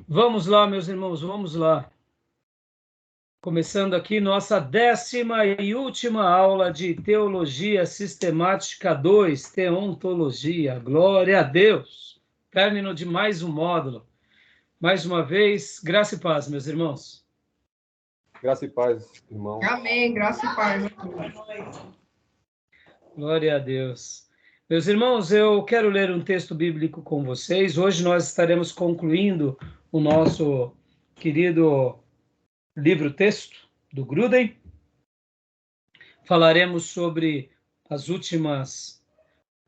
Vamos lá, meus irmãos, vamos lá. Começando aqui nossa 10ª e última aula de Teologia Sistemática 2, Teontologia. Glória a Deus! Término de mais um módulo. Mais uma vez, graça e paz, meus irmãos. Graça e paz, irmão. Amém, graça e paz. Glória a Deus. Meus irmãos, eu quero ler um texto bíblico com vocês. Hoje nós estaremos concluindo o nosso querido livro-texto do Grudem. Falaremos sobre as últimas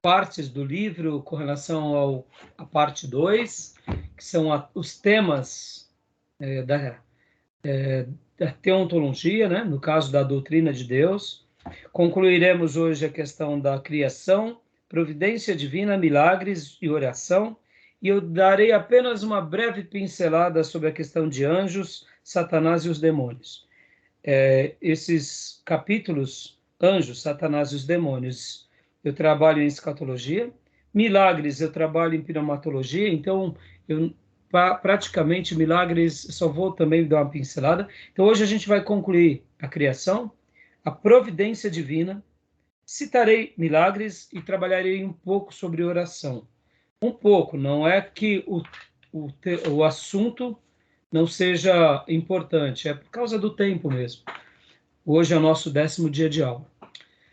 partes do livro com relação à parte 2, que são os temas da teontologia, né? No caso da doutrina de Deus. Concluiremos hoje a questão da criação, providência divina, milagres e oração, e eu darei apenas uma breve pincelada sobre a questão de anjos, Satanás e os demônios. Esses capítulos, anjos, Satanás e os demônios, eu trabalho em escatologia. Milagres, eu trabalho em pneumatologia, então eu praticamente milagres só vou também dar uma pincelada. Então hoje a gente vai concluir a criação, a providência divina, citarei milagres e trabalharei um pouco sobre oração. Um pouco, não é que o assunto não seja importante, é por causa do tempo mesmo. Hoje é o nosso 10º dia de aula.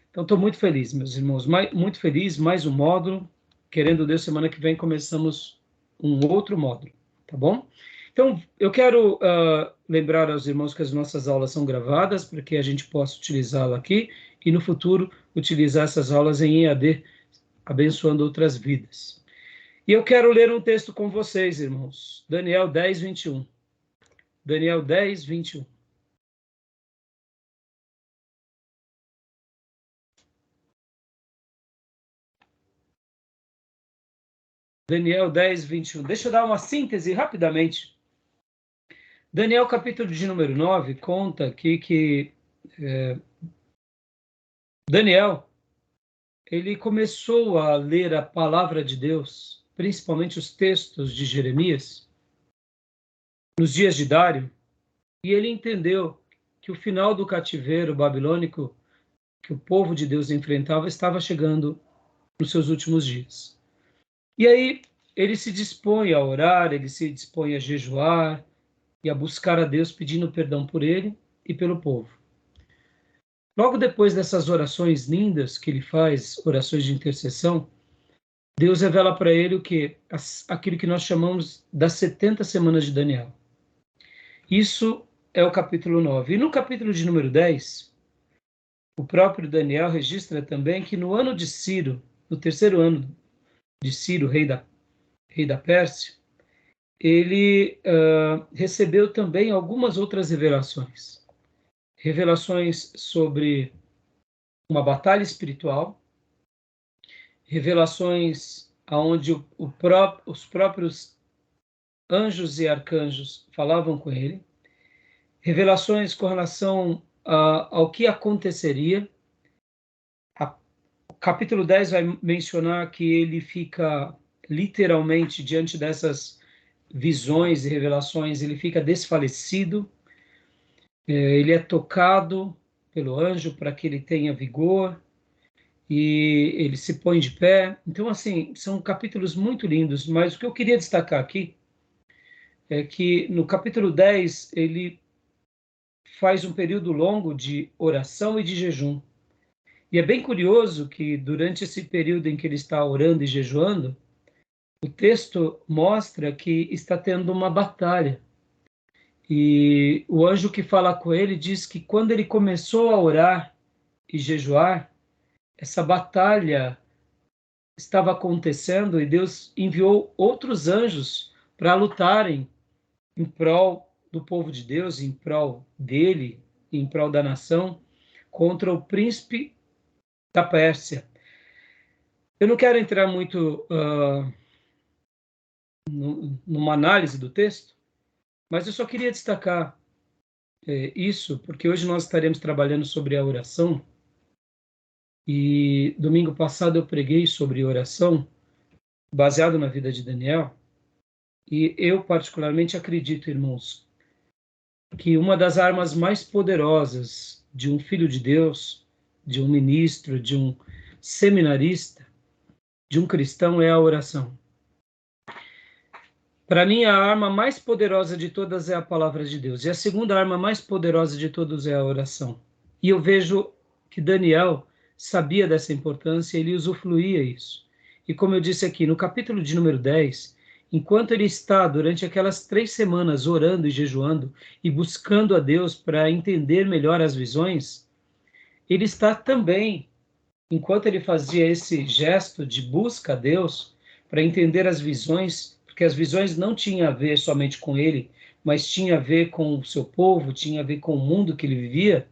Então, estou muito feliz, meus irmãos, muito feliz, mais um módulo. Querendo Deus, semana que vem começamos um outro módulo, tá bom? Então, eu quero lembrar aos irmãos que as nossas aulas são gravadas, para que a gente possa utilizá-la aqui e, no futuro, utilizar essas aulas em EAD, abençoando outras vidas. E eu quero ler um texto com vocês, irmãos. Daniel 10, 21. Daniel 10, 21. Daniel 10, 21. Deixa eu dar uma síntese rapidamente. Daniel, capítulo de número 9, conta aqui que Daniel, ele começou a ler a palavra de Deus, principalmente os textos de Jeremias, nos dias de Dário, e ele entendeu que o final do cativeiro babilônico que o povo de Deus enfrentava estava chegando nos seus últimos dias. E aí ele se dispõe a orar, ele se dispõe a jejuar e a buscar a Deus pedindo perdão por ele e pelo povo. Logo depois dessas orações lindas que ele faz, orações de intercessão, Deus revela para ele o que? Aquilo que nós chamamos das 70 semanas de Daniel. Isso é o capítulo 9. E no capítulo de número 10, o próprio Daniel registra também que no ano de Ciro, no terceiro ano de Ciro, rei da Pérsia, ele recebeu também algumas outras revelações. Revelações sobre uma batalha espiritual, revelações onde os próprios anjos e arcanjos falavam com ele, revelações com relação ao que aconteceria. O capítulo 10 vai mencionar que ele fica literalmente diante dessas visões e revelações, ele fica desfalecido, ele é tocado pelo anjo para que ele tenha vigor, e ele se põe de pé. Então, assim, são capítulos muito lindos, mas o que eu queria destacar aqui é que no capítulo 10 ele faz um período longo de oração e de jejum. E é bem curioso que durante esse período em que ele está orando e jejuando, o texto mostra que está tendo uma batalha. E o anjo que fala com ele diz que quando ele começou a orar e jejuar, essa batalha estava acontecendo e Deus enviou outros anjos para lutarem em prol do povo de Deus, em prol dele, em prol da nação, contra o príncipe da Pérsia. Eu não quero entrar muito numa análise do texto, mas eu só queria destacar isso, porque hoje nós estaremos trabalhando sobre a oração, e domingo passado eu preguei sobre oração, baseado na vida de Daniel, E eu particularmente acredito, irmãos, que uma das armas mais poderosas de um filho de Deus, de um ministro, de um seminarista, de um cristão é a oração. Para mim, a arma mais poderosa de todas é a palavra de Deus. E a segunda arma mais poderosa de todas é a oração. E eu vejo que Daniel sabia dessa importância, ele usufruía isso. E como eu disse aqui, no capítulo de número 10, enquanto ele está, durante aquelas 3 semanas, orando e jejuando e buscando a Deus para entender melhor as visões, ele está também, enquanto ele fazia esse gesto de busca a Deus, para entender as visões, porque as visões não tinham a ver somente com ele, mas tinha a ver com o seu povo, tinha a ver com o mundo que ele vivia,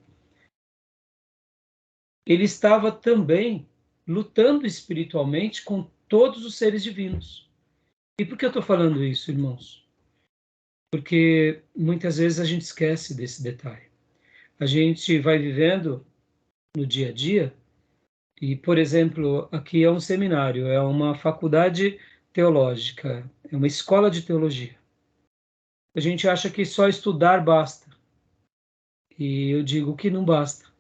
ele estava também lutando espiritualmente com todos os seres divinos. E por que eu estou falando isso, irmãos? Porque muitas vezes a gente esquece desse detalhe. A gente vai vivendo no dia a dia e, por exemplo, aqui é um seminário, é uma faculdade teológica, é uma escola de teologia. A gente acha que só estudar basta. E eu digo que não basta.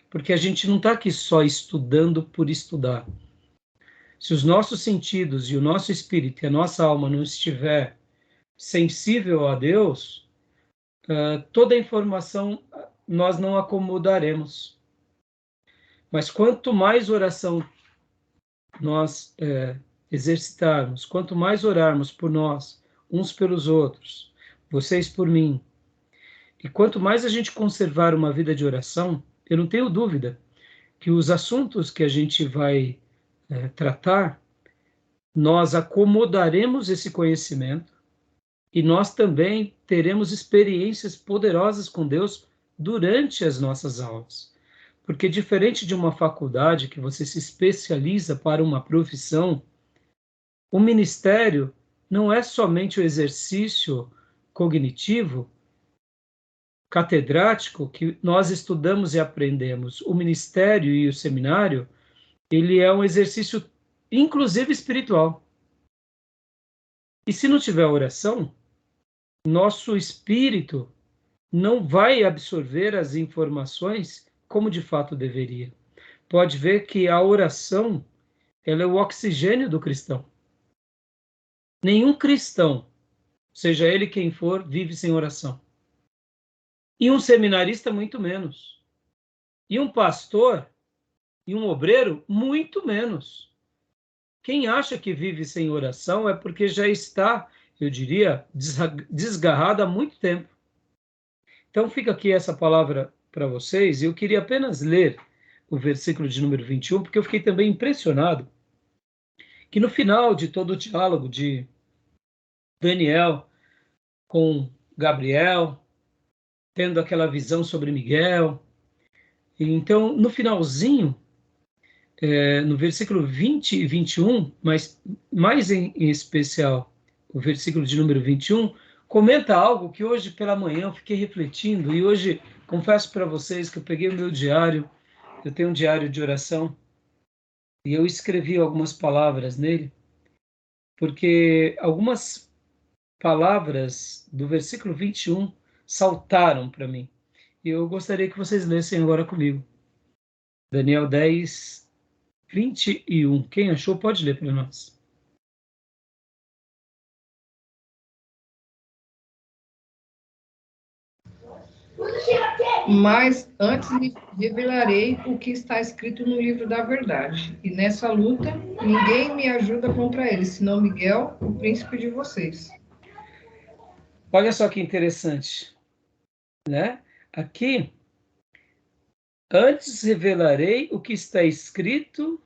Porque a gente não está aqui só estudando por estudar. Se os nossos sentidos e o nosso espírito e a nossa alma não estiver sensível a Deus, toda a informação nós não acomodaremos. Mas quanto mais oração nós exercitarmos, quanto mais orarmos por nós, uns pelos outros, vocês por mim, e quanto mais a gente conservar uma vida de oração, eu não tenho dúvida que os assuntos que a gente vai tratar, nós acomodaremos esse conhecimento e nós também teremos experiências poderosas com Deus durante as nossas aulas. Porque diferente de uma faculdade que você se especializa para uma profissão, o ministério não é somente o exercício cognitivo, catedrático, que nós estudamos e aprendemos. O ministério e o seminário, ele é um exercício, inclusive espiritual. E se não tiver oração, nosso espírito não vai absorver as informações como de fato deveria. Pode ver que a oração, ela é o oxigênio do cristão. Nenhum cristão, seja ele quem for, vive sem oração. E um seminarista, muito menos. E um pastor e um obreiro, muito menos. Quem acha que vive sem oração é porque já está, eu diria, desgarrado há muito tempo. Então fica aqui essa palavra para vocês, e eu queria apenas ler o versículo de número 21, porque eu fiquei também impressionado que no final de todo o diálogo de Daniel com Gabriel, tendo aquela visão sobre Miguel, e então no finalzinho, no versículo 20 e 21, mas mais em especial o versículo de número 21, comenta algo que hoje pela manhã eu fiquei refletindo, e hoje confesso para vocês que eu peguei o meu diário, eu tenho um diário de oração, e eu escrevi algumas palavras nele, porque algumas palavras do versículo 21 saltaram para mim. E eu gostaria que vocês lessem agora comigo. Daniel 10, 21. Quem achou pode ler para nós. Mas antes lhe revelarei o que está escrito no livro da verdade. E nessa luta, ninguém me ajuda contra ele, senão Miguel, o príncipe de vocês. Olha só que interessante, né? Aqui, antes revelarei o que está escrito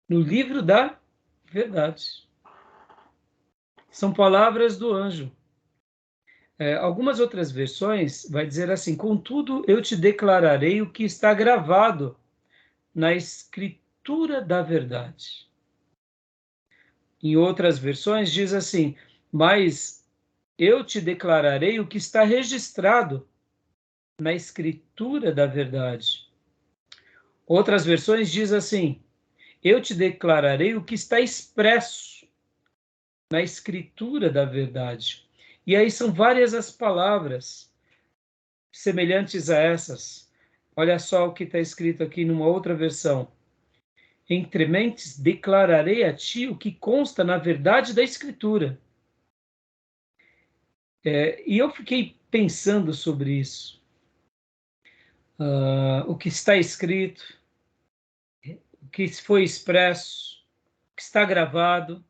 no livro da verdade. São palavras do anjo. Algumas outras versões vai dizer assim: contudo, eu te declararei o que está gravado na escritura da verdade. Em outras versões diz assim: mas eu te declararei o que está registrado na escritura da verdade. Outras versões diz assim: eu te declararei o que está expresso na escritura da verdade. E aí são várias as palavras semelhantes a essas. Olha só o que está escrito aqui numa outra versão. Entre mentes declararei a ti o que consta na verdade da escritura. E eu fiquei pensando sobre isso. O que está escrito, o que foi expresso, o que está gravado,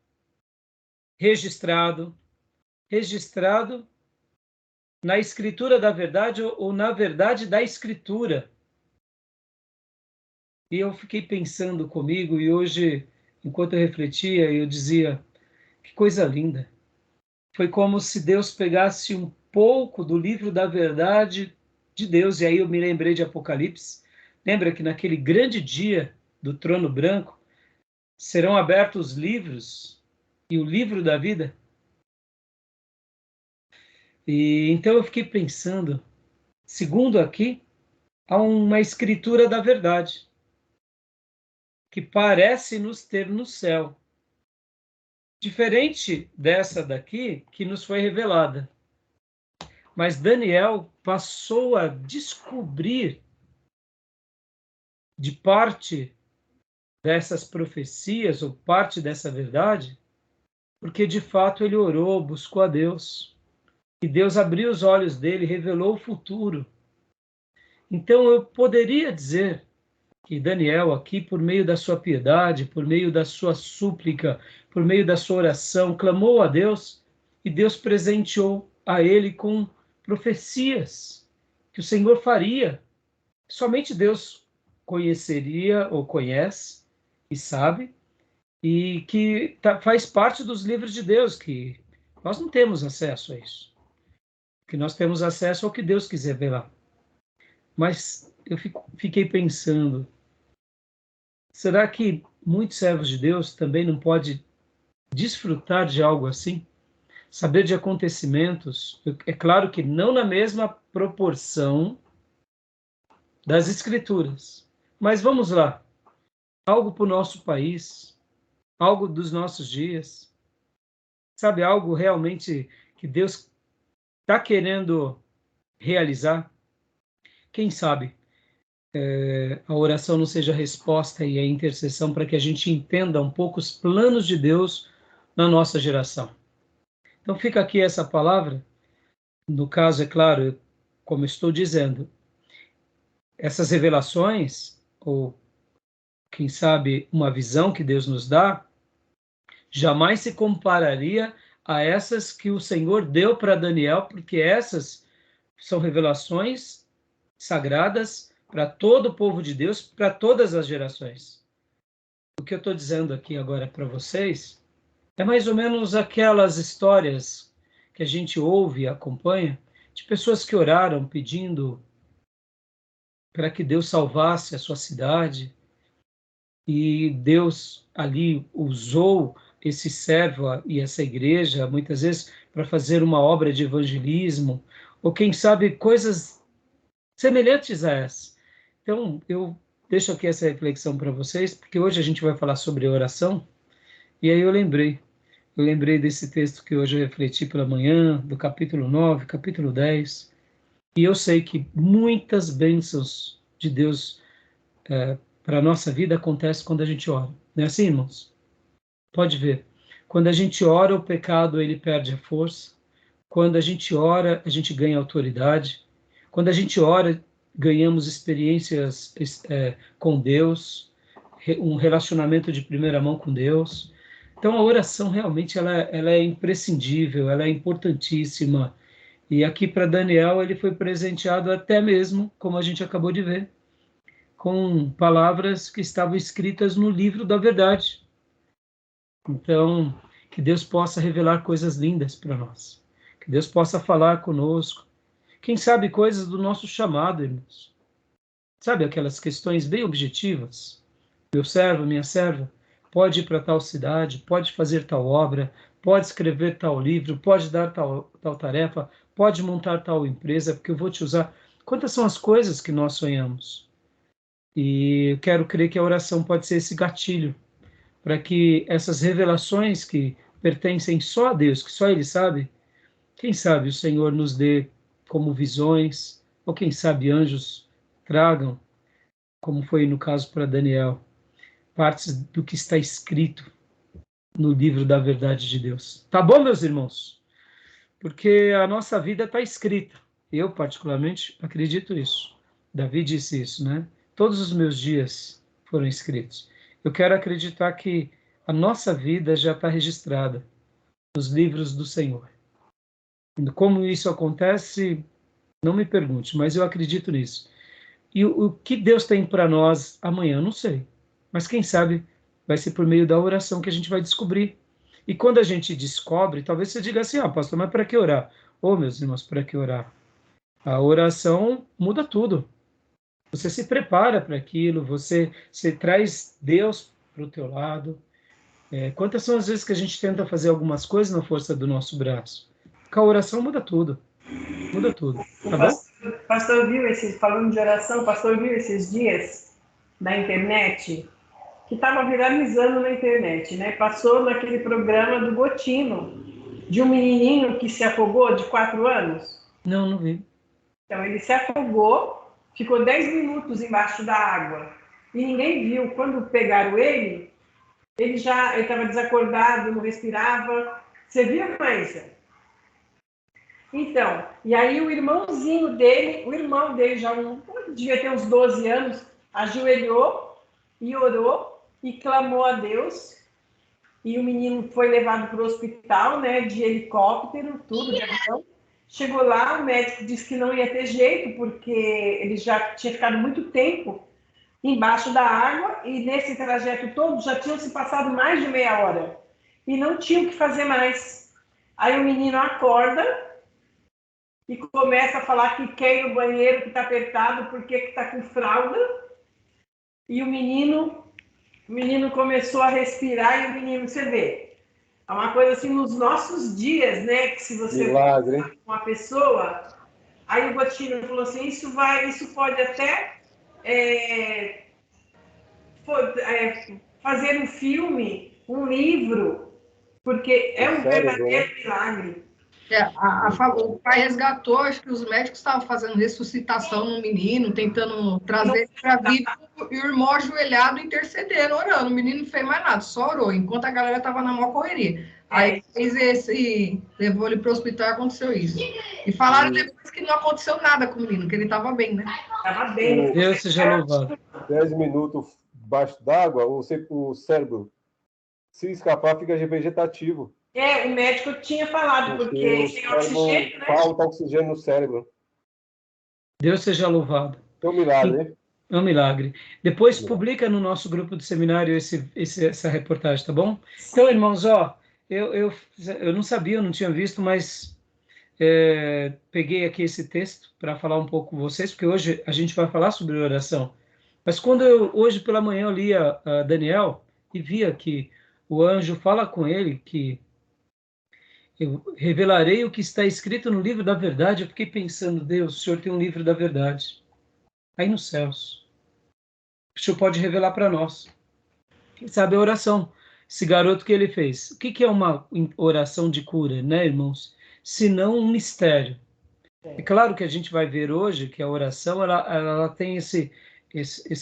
registrado na escritura da verdade ou na verdade da escritura. E eu fiquei pensando comigo, e hoje, enquanto eu refletia, eu dizia, que coisa linda. Foi como se Deus pegasse um pouco do livro da verdade de Deus, e aí eu me lembrei de Apocalipse. Lembra que naquele grande dia do trono branco, serão abertos os livros, e o livro da vida? E então eu fiquei pensando, segundo aqui, há uma escritura da verdade, que parece nos ter no céu, diferente dessa daqui, que nos foi revelada. Mas Daniel passou a descobrir de parte dessas profecias, ou parte dessa verdade, porque de fato ele orou, buscou a Deus, e Deus abriu os olhos dele, revelou o futuro. Então eu poderia dizer que Daniel aqui, por meio da sua piedade, por meio da sua súplica, por meio da sua oração, clamou a Deus, e Deus presenteou a ele com profecias que o Senhor faria. Somente Deus conheceria ou conhece e sabe, e que faz parte dos livros de Deus, que nós não temos acesso a isso, que nós temos acesso ao que Deus quiser revelar. Mas eu fiquei pensando, será que muitos servos de Deus também não podem desfrutar de algo assim? Saber de acontecimentos, é claro que não na mesma proporção das Escrituras, mas vamos lá, algo para o nosso país, algo dos nossos dias, sabe, algo realmente que Deus está querendo realizar. Quem sabe a oração não seja a resposta e a intercessão para que a gente entenda um pouco os planos de Deus na nossa geração. Então fica aqui essa palavra, no caso, é claro, como estou dizendo, essas revelações, ou quem sabe uma visão que Deus nos dá, jamais se compararia a essas que o Senhor deu para Daniel, porque essas são revelações sagradas para todo o povo de Deus, para todas as gerações. O que eu estou dizendo aqui agora para vocês é mais ou menos aquelas histórias que a gente ouve e acompanha de pessoas que oraram pedindo para que Deus salvasse a sua cidade, e Deus ali usou esse servo e essa igreja, muitas vezes, para fazer uma obra de evangelismo, ou quem sabe coisas semelhantes a essa. Então, eu deixo aqui essa reflexão para vocês, porque hoje a gente vai falar sobre oração, e aí eu lembrei desse texto que hoje eu refleti pela manhã, do capítulo 9, capítulo 10, e eu sei que muitas bênçãos de Deus para a nossa vida acontecem quando a gente ora. Não é assim, irmãos? Pode ver. Quando a gente ora, o pecado ele perde a força. Quando a gente ora, a gente ganha autoridade. Quando a gente ora, ganhamos experiências com Deus, um relacionamento de primeira mão com Deus. Então, a oração realmente ela é imprescindível, ela é importantíssima. E aqui para Daniel, ele foi presenteado até mesmo, como a gente acabou de ver, com palavras que estavam escritas no livro da verdade. Então, que Deus possa revelar coisas lindas para nós. Que Deus possa falar conosco. Quem sabe coisas do nosso chamado, irmãos. Sabe aquelas questões bem objetivas? Meu servo, minha serva, pode ir para tal cidade, pode fazer tal obra, pode escrever tal livro, pode dar tal tarefa, pode montar tal empresa, porque eu vou te usar. Quantas são as coisas que nós sonhamos? E eu quero crer que a oração pode ser esse gatilho para que essas revelações que pertencem só a Deus, que só Ele sabe, quem sabe o Senhor nos dê como visões, ou quem sabe anjos tragam, como foi no caso para Daniel, partes do que está escrito no livro da verdade de Deus. Tá bom, meus irmãos? Porque a nossa vida está escrita. Eu, particularmente, acredito isso. Davi disse isso, né? Todos os meus dias foram escritos. Eu quero acreditar que a nossa vida já está registrada nos livros do Senhor. Como isso acontece, não me pergunte, mas eu acredito nisso. E o que Deus tem para nós amanhã, eu não sei. Mas quem sabe vai ser por meio da oração que a gente vai descobrir. E quando a gente descobre, talvez você diga assim, pastor, mas para que orar? Meus irmãos, para que orar? A oração muda tudo. Você se prepara para aquilo, você traz Deus para o teu lado. Quantas são as vezes que a gente tenta fazer algumas coisas na força do nosso braço? Com a oração muda tudo. Muda tudo. Tá bom? Pastor viu falando de oração, o pastor viu esses dias na internet, que estava viralizando na internet, né? Passou naquele programa do Botino, de um menininho que se afogou de 4 anos. Não vi. Então, ele se afogou, ficou 10 minutos embaixo da água e ninguém viu. Quando pegaram ele estava desacordado, não respirava. Você viu, Maísa? Então, e aí o irmão dele já devia ter uns 12 anos, ajoelhou e orou e clamou a Deus. E o menino foi levado para o hospital, né, de helicóptero, tudo, de avião. Chegou lá, o médico disse que não ia ter jeito, porque ele já tinha ficado muito tempo embaixo da água e nesse trajeto todo já tinham se passado mais de meia hora. E não tinha o que fazer mais. Aí o menino acorda e começa a falar que quer ir no banheiro, que está apertado, porque está com fralda. E o menino começou a respirar e o menino, você vê, é uma coisa assim nos nossos dias, né? Que se você Milagre. for com uma pessoa, aí o Botino falou assim, isso pode até fazer um filme, um livro, porque é um verdadeiro milagre. O pai resgatou, acho que os médicos estavam fazendo ressuscitação no menino, tentando trazer ele para a vida, e o irmão ajoelhado intercedendo, orando. O menino não fez mais nada, só orou, enquanto a galera estava na maior correria. Aí levou ele para o hospital e aconteceu isso. E falaram depois que não aconteceu nada com o menino, que ele estava bem, né? Estava bem. Deus seja louvado. 10 minutos debaixo d'água, o cérebro, se escapar, fica vegetativo. O médico tinha falado, porque sem oxigênio, né? Falta oxigênio no cérebro. Deus seja louvado. É um milagre, hein? É um milagre. Depois publica no nosso grupo do seminário essa reportagem, tá bom? Então, irmãos, eu não sabia, eu não tinha visto, mas peguei aqui esse texto para falar um pouco com vocês, porque hoje a gente vai falar sobre oração. Mas quando hoje pela manhã eu li a Daniel e via que o anjo fala com ele que eu revelarei o que está escrito no livro da verdade. Eu fiquei pensando, Deus, o Senhor tem um livro da verdade aí nos céus. O Senhor pode revelar para nós. Quem sabe a oração. Esse garoto que ele fez. O que é uma oração de cura, né, irmãos? Se não um mistério. É claro que a gente vai ver hoje que a oração ela tem esse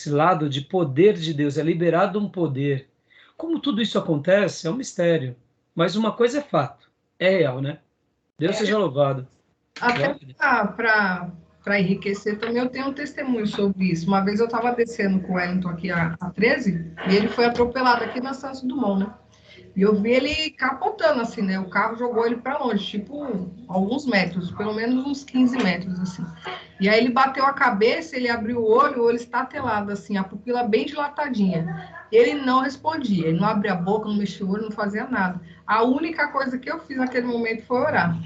lado de poder de Deus. É liberado um poder. Como tudo isso acontece, é um mistério. Mas uma coisa é fato. É real, né? Deus seja louvado. Até para enriquecer também, eu tenho um testemunho sobre isso. Uma vez eu estava descendo com o Wellington aqui a 13, e ele foi atropelado aqui na Santos Dumont, né? E eu vi ele capotando, assim, né? O carro jogou ele para longe, tipo, alguns metros, pelo menos uns 15 metros, assim. E aí ele bateu a cabeça, ele abriu o olho estatelado, assim, a pupila bem dilatadinha. Ele não respondia, ele não abria a boca, não mexia o olho, não fazia nada. A única coisa que eu fiz naquele momento foi orar.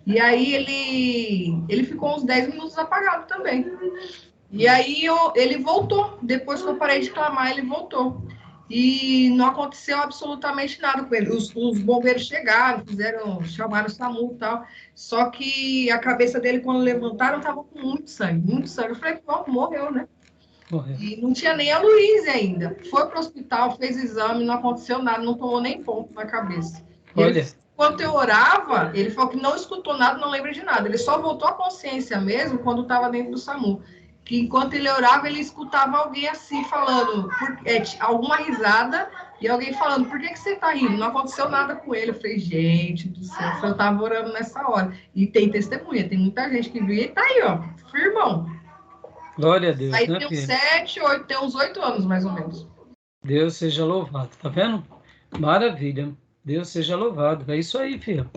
E aí ele ficou uns 10 minutos apagado também. E aí ele voltou, depois que eu parei de clamar, ele voltou. E não aconteceu absolutamente nada com ele. Os bombeiros chegaram, chamaram o SAMU e tal. Só que a cabeça dele, quando levantaram, estava com muito sangue, muito sangue. Eu falei, pronto, morreu, né? Morreu. E não tinha nem a Luísa ainda. Foi para o hospital, fez exame, não aconteceu nada, não tomou nem ponto na cabeça. Olha. Enquanto eu orava, ele falou que não escutou nada, não lembra de nada. Ele só voltou à consciência mesmo quando estava dentro do SAMU. Que enquanto ele orava, ele escutava alguém assim falando, alguma risada, e alguém falando, por que você está rindo? Não aconteceu nada com ele. Eu falei, gente do céu, eu estava orando nessa hora. E tem testemunha, tem muita gente que viu e tá aí, ó, firmão. Glória a Deus, aí né, tem uns filha? 7, 8, tem uns 8 anos, mais ou menos. Deus seja louvado, tá vendo? Maravilha. Deus seja louvado. É isso aí, filha.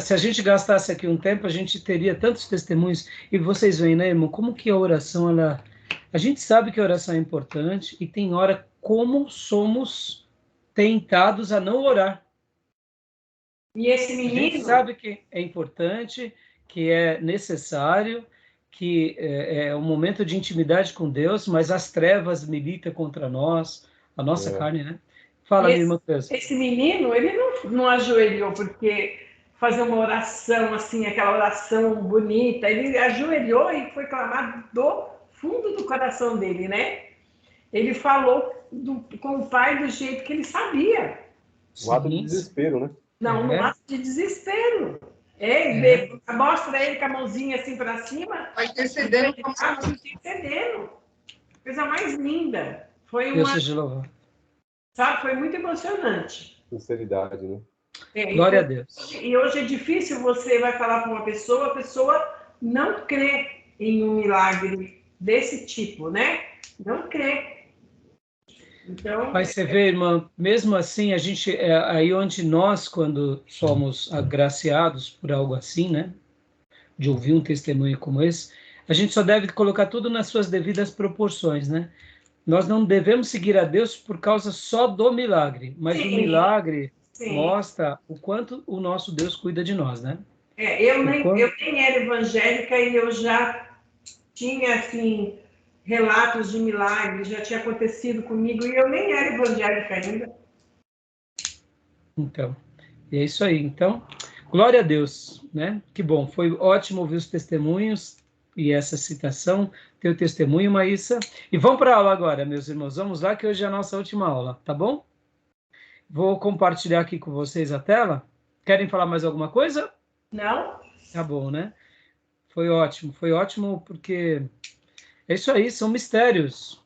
Se a gente gastasse aqui um tempo, a gente teria tantos testemunhos. E vocês veem, né, irmão, como que a oração, a gente sabe que a oração é importante e tem hora como somos tentados a não orar. E esse menino... A gente sabe que é importante, que é necessário, que é um momento de intimidade com Deus, mas as trevas militam contra nós, a nossa carne, né? Fala, minha irmã Teresa. Esse menino, ele não ajoelhou porque fazer uma oração assim, aquela oração bonita, ele ajoelhou e foi clamar do fundo do coração dele, né? Ele falou com o pai do jeito que ele sabia. Um ato de desespero, né? Não, um ato de desespero. Mostra ele com a mãozinha assim para cima. Vai intercedendo. Intercedendo. Coisa mais linda. Foi Deus seja louvado. Sabe, foi muito emocionante. Sinceridade, né? Glória a Deus. E hoje é difícil, você vai falar para uma pessoa, a pessoa não crê em um milagre desse tipo, né? Não crê. Então, mas você vê, irmã, mesmo assim, a gente, aí onde nós, quando somos agraciados por algo assim, né? De ouvir um testemunho como esse, a gente só deve colocar tudo nas suas devidas proporções, né? Nós não devemos seguir a Deus por causa só do milagre, mas o milagre mostra o quanto o nosso Deus cuida de nós, né? Eu nem era evangélica e eu já tinha, assim, relatos de milagres, já tinha acontecido comigo e eu nem era evangélica ainda. Então, é isso aí. Então, glória a Deus, né? Que bom, foi ótimo ouvir os testemunhos e essa citação, teu testemunho, Maísa. E vamos para a aula agora, meus irmãos. Vamos lá, que hoje é a nossa última aula, tá bom? Vou compartilhar aqui com vocês a tela. Querem falar mais alguma coisa? Não. Tá bom, né? Foi ótimo porque é isso aí, são mistérios,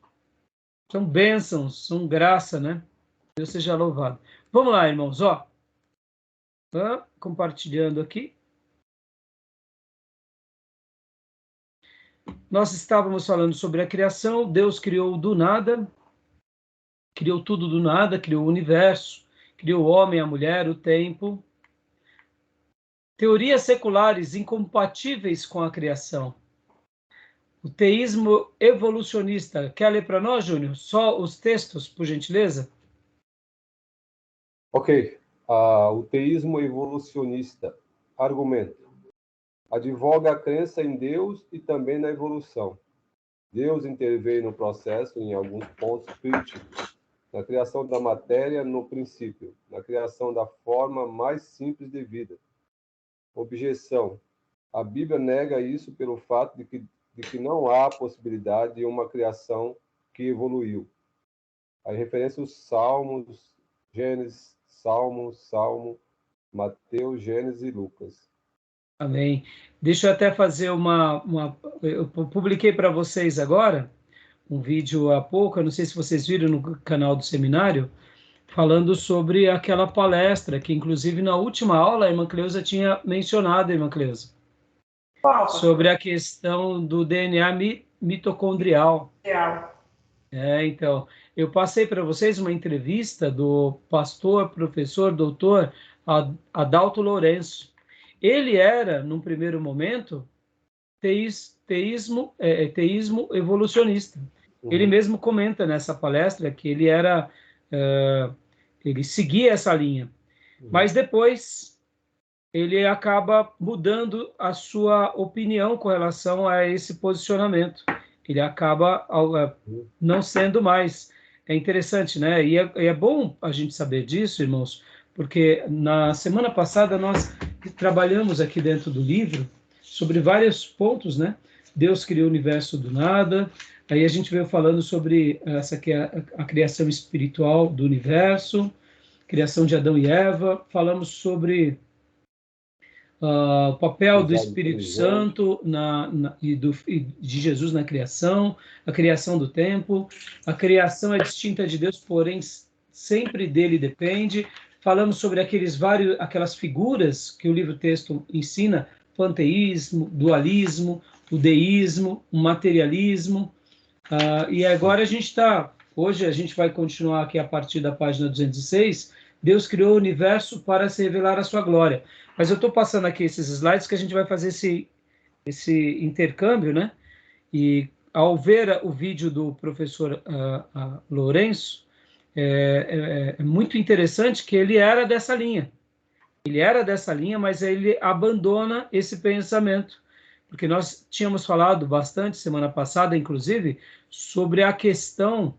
são bênçãos, são graça, né? Deus seja louvado. Vamos lá, irmãos, ó. Compartilhando aqui. Nós estávamos falando sobre a criação. Deus criou do nada, criou tudo do nada, criou o universo, criou o homem, a mulher, o tempo. Teorias seculares incompatíveis com a criação. O teísmo evolucionista. Quer ler para nós, Júnior? Só os textos, por gentileza? Ok. O teísmo evolucionista. Argumento. Advoga a crença em Deus e também na evolução. Deus interveio no processo em alguns pontos críticos. Na criação da matéria, no princípio. Na criação da forma mais simples de vida. Objeção. A Bíblia nega isso pelo fato de que não há possibilidade de uma criação que evoluiu. Aí referência os Salmos, Gênesis, Salmo, Mateus, Gênesis e Lucas. Amém. Deixa eu até fazer eu publiquei para vocês agora um vídeo há pouco, eu não sei se vocês viram no canal do seminário, falando sobre aquela palestra, que inclusive na última aula a irmã Cleusa tinha mencionado, irmã Cleusa, sobre a questão do DNA mitocondrial. Então, eu passei para vocês uma entrevista do pastor, professor, doutor Adalto Lourenço. Ele era, num primeiro momento, teísmo evolucionista. Ele mesmo comenta nessa palestra que ele era... ele seguia essa linha. Mas depois ele acaba mudando a sua opinião com relação a esse posicionamento. Ele acaba não sendo mais. É interessante, né? E é bom a gente saber disso, irmãos, porque na semana passada nós trabalhamos aqui dentro do livro sobre vários pontos, né? Deus criou o universo do nada. Aí a gente veio falando sobre essa que é a criação espiritual do universo. criação de Adão e Eva, falamos sobre o papel do Espírito Santo e de Jesus na criação, a criação do tempo. A criação é distinta de Deus, porém sempre dele depende. Falamos sobre aquelas figuras que o livro-texto ensina: panteísmo, dualismo, o deísmo, o materialismo. E agora hoje a gente vai continuar aqui a partir da página 206. Deus criou o universo para se revelar a sua glória. Mas eu estou passando aqui esses slides que a gente vai fazer esse intercâmbio, né? E ao ver o vídeo do professor Lourenço, é muito interessante que ele era dessa linha. Ele era dessa linha, mas ele abandona esse pensamento. Porque nós tínhamos falado bastante, semana passada, inclusive, sobre a questão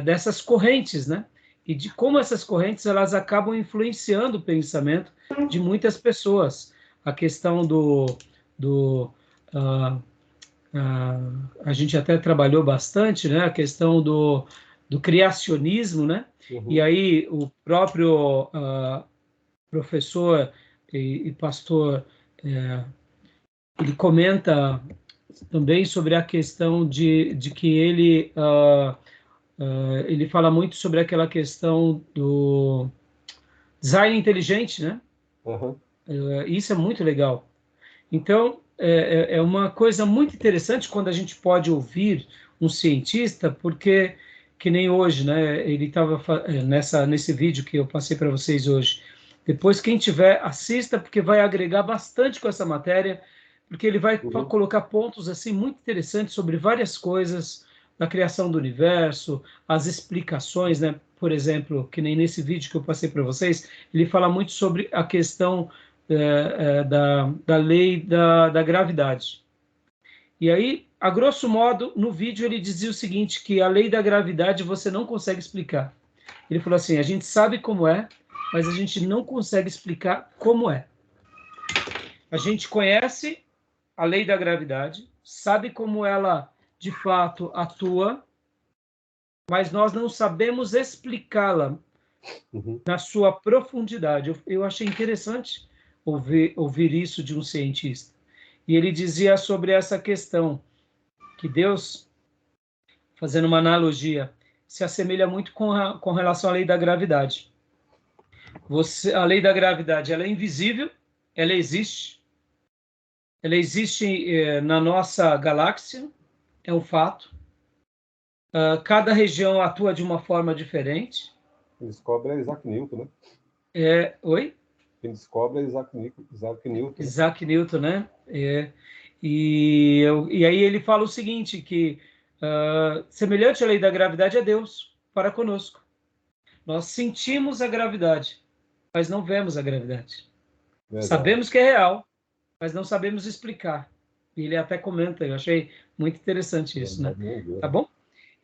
dessas correntes, né? E de como essas correntes elas acabam influenciando o pensamento de muitas pessoas. A questão a gente até trabalhou bastante, né? A questão do criacionismo, né? Uhum. E aí o próprio professor e pastor ele comenta também sobre a questão de que ele fala muito sobre aquela questão do design inteligente, né? Uhum. Isso é muito legal. Então, é uma coisa muito interessante quando a gente pode ouvir um cientista, porque, que nem hoje, né? Ele estava nesse vídeo que eu passei para vocês hoje. Depois, quem tiver, assista, porque vai agregar bastante com essa matéria, porque ele vai colocar pontos assim muito interessantes sobre várias coisas da criação do universo, as explicações, né? Por exemplo, que nem nesse vídeo que eu passei para vocês, ele fala muito sobre a questão da lei da gravidade. E aí, a grosso modo, no vídeo ele dizia o seguinte, que a lei da gravidade você não consegue explicar. Ele falou assim, a gente sabe como é, mas a gente não consegue explicar como é. A gente conhece a lei da gravidade, sabe como ela de fato atua, mas nós não sabemos explicá-la na sua profundidade. Eu achei interessante ouvir isso de um cientista. E ele dizia sobre essa questão, que Deus, fazendo uma analogia, se assemelha muito com relação à lei da gravidade. A lei da gravidade, ela é invisível, ela existe na nossa galáxia, é um fato. Cada região atua de uma forma diferente. Quem descobre é Isaac Newton, né? Oi? Quem descobre é Isaac Newton. Né? Isaac Newton, né? E aí ele fala o seguinte, que semelhante à lei da gravidade é Deus para conosco. Nós sentimos a gravidade, mas não vemos a gravidade. Verdade. Sabemos que é real, mas não sabemos explicar. E ele até comenta, eu achei muito interessante isso, né? Tá bom?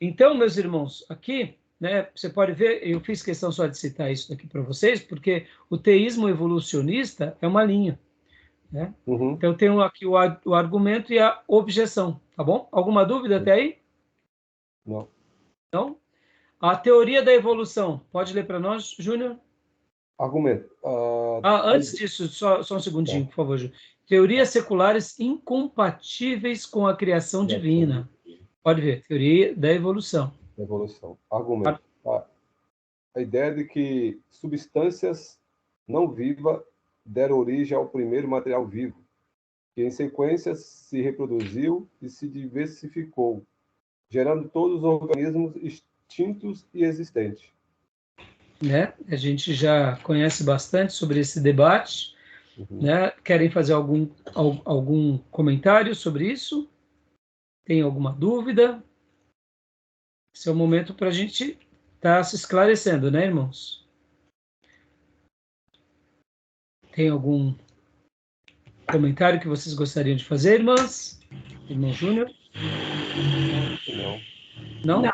Então, meus irmãos, aqui, né, você pode ver, eu fiz questão só de citar isso aqui para vocês, porque o teísmo evolucionista é uma linha, né? Uhum. Então, eu tenho aqui o argumento e a objeção, tá bom? Alguma dúvida até aí? Não. Não? A teoria da evolução, pode ler para nós, Júnior? Argumento. Antes disso, só um segundinho, por favor, Júnior. Teorias seculares incompatíveis com a criação divina. Pode ver, teoria da evolução. Evolução. Argumento. A ideia de que substâncias não vivas deram origem ao primeiro material vivo, que em sequência se reproduziu e se diversificou, gerando todos os organismos extintos e existentes. Né? A gente já conhece bastante sobre esse debate. Né? Querem fazer algum comentário sobre isso? Tem alguma dúvida? Esse é o momento para a gente estar se esclarecendo, né, irmãos? Tem algum comentário que vocês gostariam de fazer, irmãs? Irmão Júnior? Não? Não?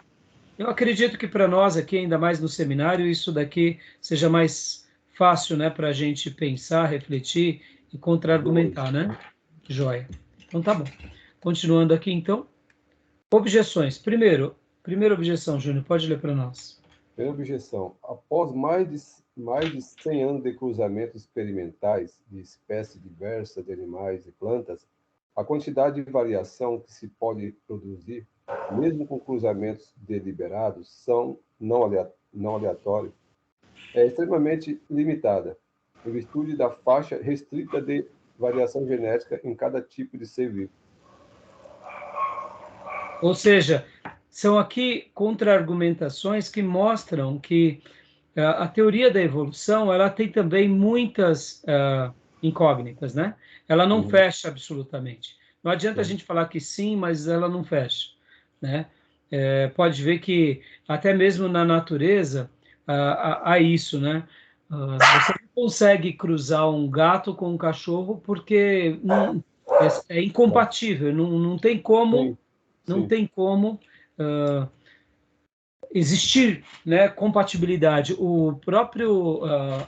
Eu acredito que para nós aqui, ainda mais no seminário, isso daqui seja mais fácil, né, para a gente pensar, refletir e contra-argumentar, né? Joia. Então tá bom. Continuando aqui, então. Objeções. Primeira objeção, Júnior, pode ler para nós. Primeira objeção. Após mais mais de 100 anos de cruzamentos experimentais de espécies diversas de animais e plantas, a quantidade de variação que se pode produzir, mesmo com cruzamentos deliberados, são não aleatórios, é extremamente limitada, em virtude da faixa restrita de variação genética em cada tipo de ser vivo. Ou seja, são aqui contra-argumentações que mostram que a teoria da evolução ela tem também muitas incógnitas, né? Ela não fecha absolutamente. Não adianta a gente falar que sim, mas ela não fecha, né? Pode ver que até mesmo na natureza há isso, né? Você não consegue cruzar um gato com um cachorro porque é incompatível, não tem como, não Sim. tem como existir, né, compatibilidade. O próprio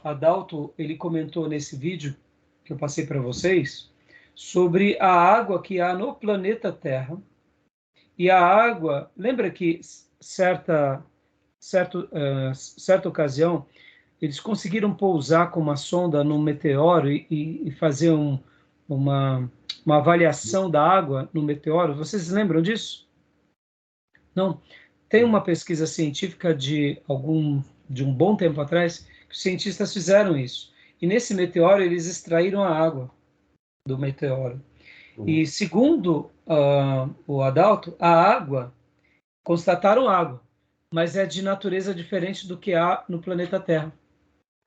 Adalto, ele comentou nesse vídeo que eu passei para vocês sobre a água que há no planeta Terra. E a água, lembra que certa ocasião eles conseguiram pousar com uma sonda no meteoro e fazer uma avaliação da água no meteoro? Vocês lembram disso? Não? Tem uma pesquisa científica de um bom tempo atrás que os cientistas fizeram isso. E nesse meteoro eles extraíram a água do meteoro. E segundo o Adalto, a água, constataram água, mas é de natureza diferente do que há no planeta Terra.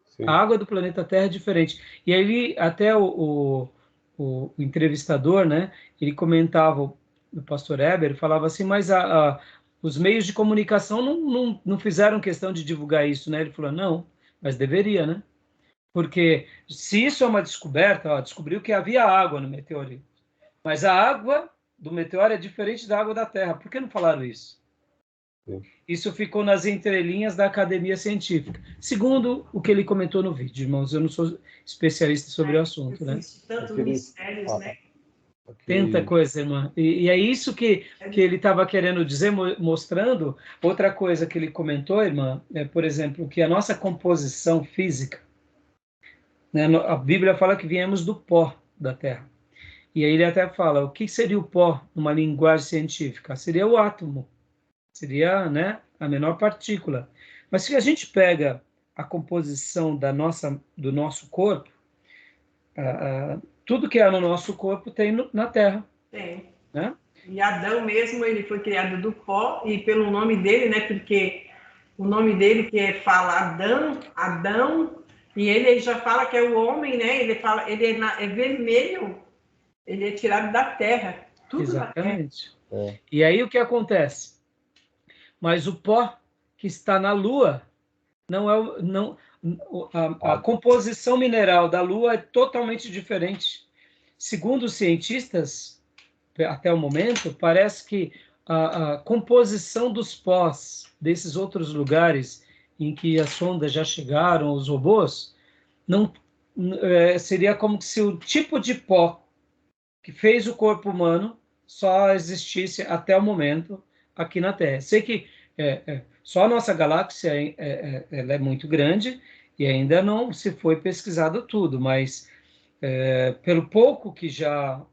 Sim. A água do planeta Terra é diferente. E aí até o entrevistador, né, ele comentava, o pastor Eber, falava assim, mas os meios de comunicação não fizeram questão de divulgar isso, né? Ele falou, não, mas deveria, né? Porque se isso é uma descoberta, descobriu que havia água no meteoro, mas a água do meteoro é diferente da água da Terra. Por que não falaram isso? Sim. Isso ficou nas entrelinhas da academia científica. Segundo o que ele comentou no vídeo, irmãos, eu não sou especialista sobre o assunto, né? Tantos mistérios, né? Tanta coisa, irmã. E é isso que ele estava querendo dizer, mostrando. Outra coisa que ele comentou, irmã, é, por exemplo, que a nossa composição física, né, a Bíblia fala que viemos do pó da terra. E aí ele até fala, o que seria o pó numa linguagem científica? Seria o átomo, seria, né, a menor partícula. Mas se a gente pega a composição do nosso corpo, tudo que é no nosso corpo tem na terra. Tem. Né? E Adão mesmo, ele foi criado do pó, e pelo nome dele, né, porque o nome dele que fala Adão, e ele já fala que é o homem, né, ele fala, ele é vermelho, ele é tirado da terra, tudo Exatamente. Da terra. E aí o que acontece? Mas o pó que está na Lua não é a composição mineral da Lua é totalmente diferente. Segundo os cientistas, até o momento, parece que a composição dos pós desses outros lugares em que as sondas já chegaram, os robôs, não seria como se o tipo de pó que fez o corpo humano só existisse até o momento aqui na Terra. Sei que só a nossa galáxia ela é muito grande e ainda não se foi pesquisado tudo, mas pelo pouco que já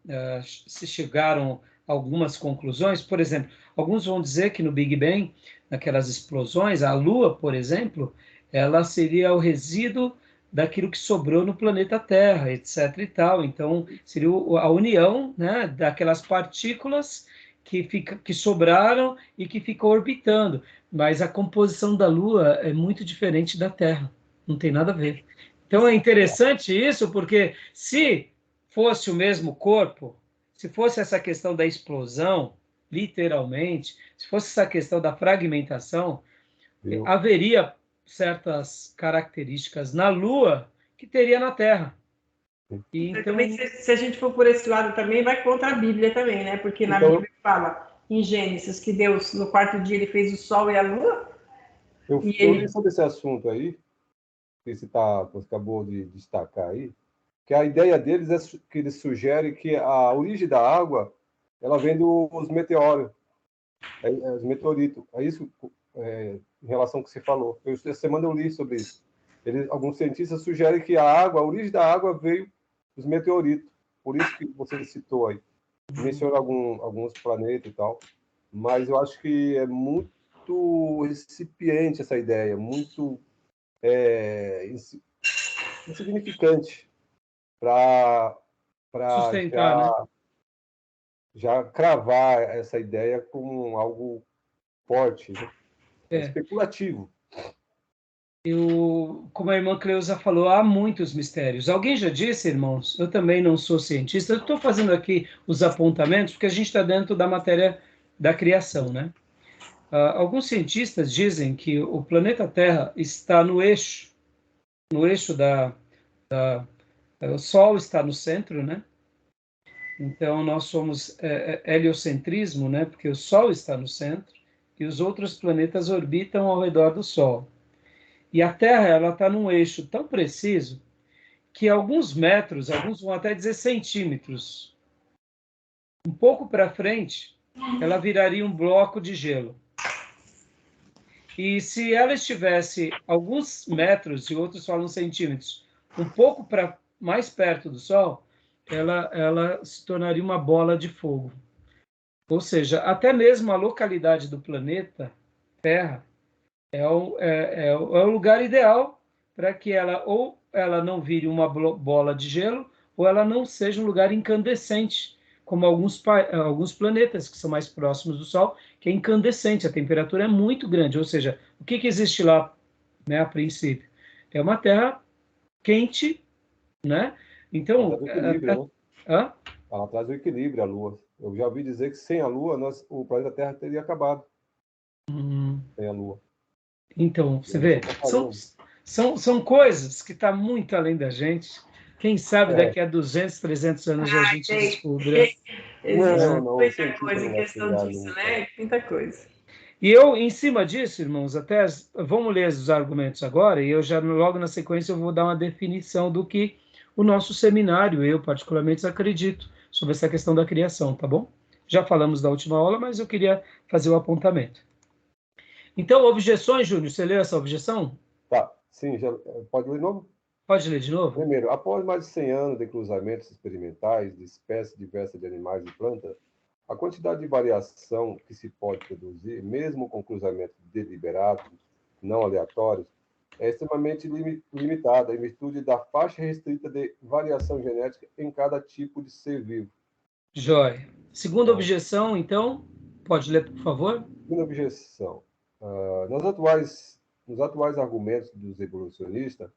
se chegaram algumas conclusões, por exemplo, alguns vão dizer que no Big Bang, naquelas explosões, a Lua, por exemplo, ela seria o resíduo daquilo que sobrou no planeta Terra, etc. e tal. Então, seria a união, né, daquelas partículas que sobraram e que ficam orbitando. Mas a composição da Lua é muito diferente da Terra, não tem nada a ver. Então é interessante isso, porque se fosse o mesmo corpo, se fosse essa questão da explosão, literalmente, se fosse essa questão da fragmentação, haveria certas características na Lua que teria na Terra. E então, também, se a gente for por esse lado também, vai contra a Bíblia também, né? Porque na Bíblia fala, em Gênesis, que Deus, no quarto dia, ele fez o sol e a lua. Eu li sobre esse assunto aí, que você acabou de destacar aí, que a ideia deles é que eles sugerem que a origem da água ela vem dos meteoros, os meteoritos. É isso em relação ao que você falou. Essa semana eu li sobre isso. Alguns cientistas sugerem que a origem da água veio dos meteoritos. Por isso que você citou aí. Menciona alguns planetas e tal. Mas eu acho que é muito recipiente essa ideia, muito insignificante para Sustentar, né? já cravar essa ideia como algo forte, né? Especulativo. Como a irmã Cleusa falou, há muitos mistérios. Alguém já disse, irmãos, eu também não sou cientista, eu estou fazendo aqui os apontamentos porque a gente está dentro da matéria da criação, né? Alguns cientistas dizem que o planeta Terra está no eixo o Sol está no centro, né? Então nós somos heliocentrismo, né? Porque o Sol está no centro e os outros planetas orbitam ao redor do Sol. E a Terra, ela está num eixo tão preciso que alguns metros, alguns vão até dizer centímetros, um pouco para frente, ela viraria um bloco de gelo. E se ela estivesse alguns metros, e outros falam centímetros, um pouco mais perto do Sol, ela se tornaria uma bola de fogo. Ou seja, até mesmo a localidade do planeta Terra é o lugar ideal para que ela não vire uma bola de gelo, ou ela não seja um lugar incandescente, como alguns planetas que são mais próximos do Sol, que é incandescente, a temperatura é muito grande. Ou seja, o que existe lá, né, a princípio? É uma Terra quente, né? Então, ela traz o equilíbrio, a Lua. Eu já ouvi dizer que sem a Lua, o planeta Terra teria acabado. Sem a Lua. Então, você vê, são coisas que estão muito além da gente. Quem sabe daqui a 200, 300 anos a gente descubra. Muita coisa em questão disso, né? Muita coisa. E eu, em cima disso, irmãos, até vamos ler os argumentos agora, e eu já logo na sequência eu vou dar uma definição do que o nosso seminário, eu particularmente acredito, sobre essa questão da criação, tá bom? Já falamos da última aula, mas eu queria fazer o apontamento. Então, objeções, Júnior, você leu essa objeção? Tá, sim, pode ler de novo? Pode ler de novo? Primeiro, após mais de 100 anos de cruzamentos experimentais de espécies diversas de animais e plantas, a quantidade de variação que se pode produzir, mesmo com cruzamentos deliberados, não aleatórios, é extremamente limitada em virtude da faixa restrita de variação genética em cada tipo de ser vivo. Jóia. Segunda objeção, então, pode ler, por favor? Segunda objeção. Nos atuais argumentos dos evolucionistas,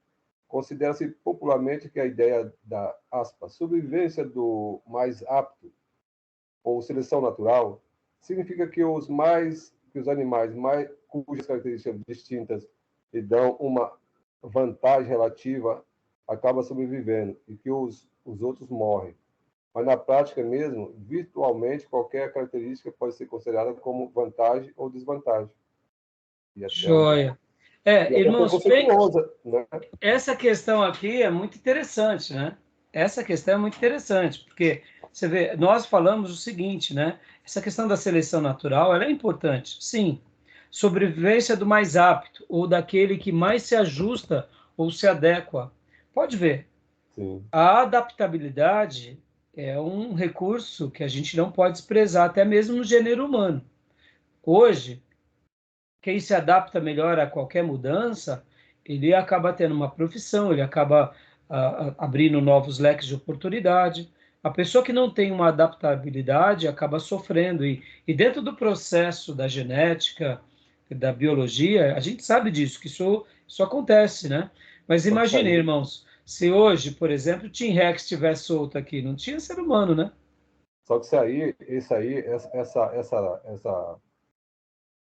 considera-se popularmente que a ideia da, sobrevivência do mais apto, ou seleção natural, significa que os animais cujas características distintas lhe dão uma vantagem relativa acabam sobrevivendo e que os outros morrem. Mas na prática mesmo, virtualmente, qualquer característica pode ser considerada como vantagem ou desvantagem. Joia. Irmãos, né? Essa questão aqui é muito interessante, né? Essa questão é muito interessante, porque você vê, nós falamos o seguinte, né? Essa questão da seleção natural, ela é importante, sim. Sobrevivência do mais apto, ou daquele que mais se ajusta ou se adequa. Pode ver, sim. A adaptabilidade é um recurso que a gente não pode desprezar, até mesmo no gênero humano. Hoje, quem se adapta melhor a qualquer mudança, ele acaba tendo uma profissão, ele acaba abrindo novos leques de oportunidade. A pessoa que não tem uma adaptabilidade acaba sofrendo. E dentro do processo da genética, da biologia, a gente sabe disso, que isso acontece, né? Mas imagine, irmãos, se hoje, por exemplo, o Tim Rex estivesse solto aqui, não tinha ser humano, né? Só que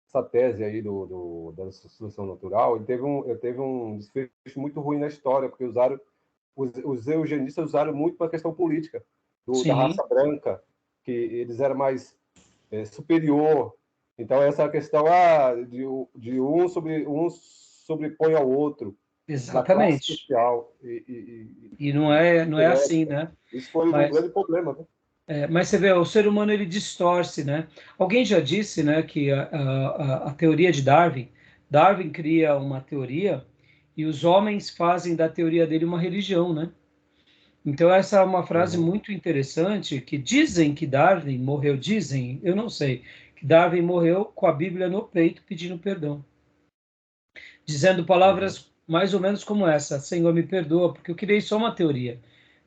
essa tese aí da seleção natural, ele teve um desfecho muito ruim na história, porque os eugenistas usaram muito para a questão política, da raça branca, que eles eram mais superior. Então, essa questão de um sobrepõe ao outro. Exatamente. Social, e não é assim, né? Isso foi um grande problema, né? Mas você vê, o ser humano ele distorce, né? Alguém já disse, né, que a teoria de Darwin cria uma teoria e os homens fazem da teoria dele uma religião, né? Então, essa é uma frase muito interessante, que dizem que Darwin morreu, dizem, eu não sei, que Darwin morreu com a Bíblia no peito pedindo perdão, dizendo palavras mais ou menos como essa: Senhor, me perdoa, porque eu criei só uma teoria,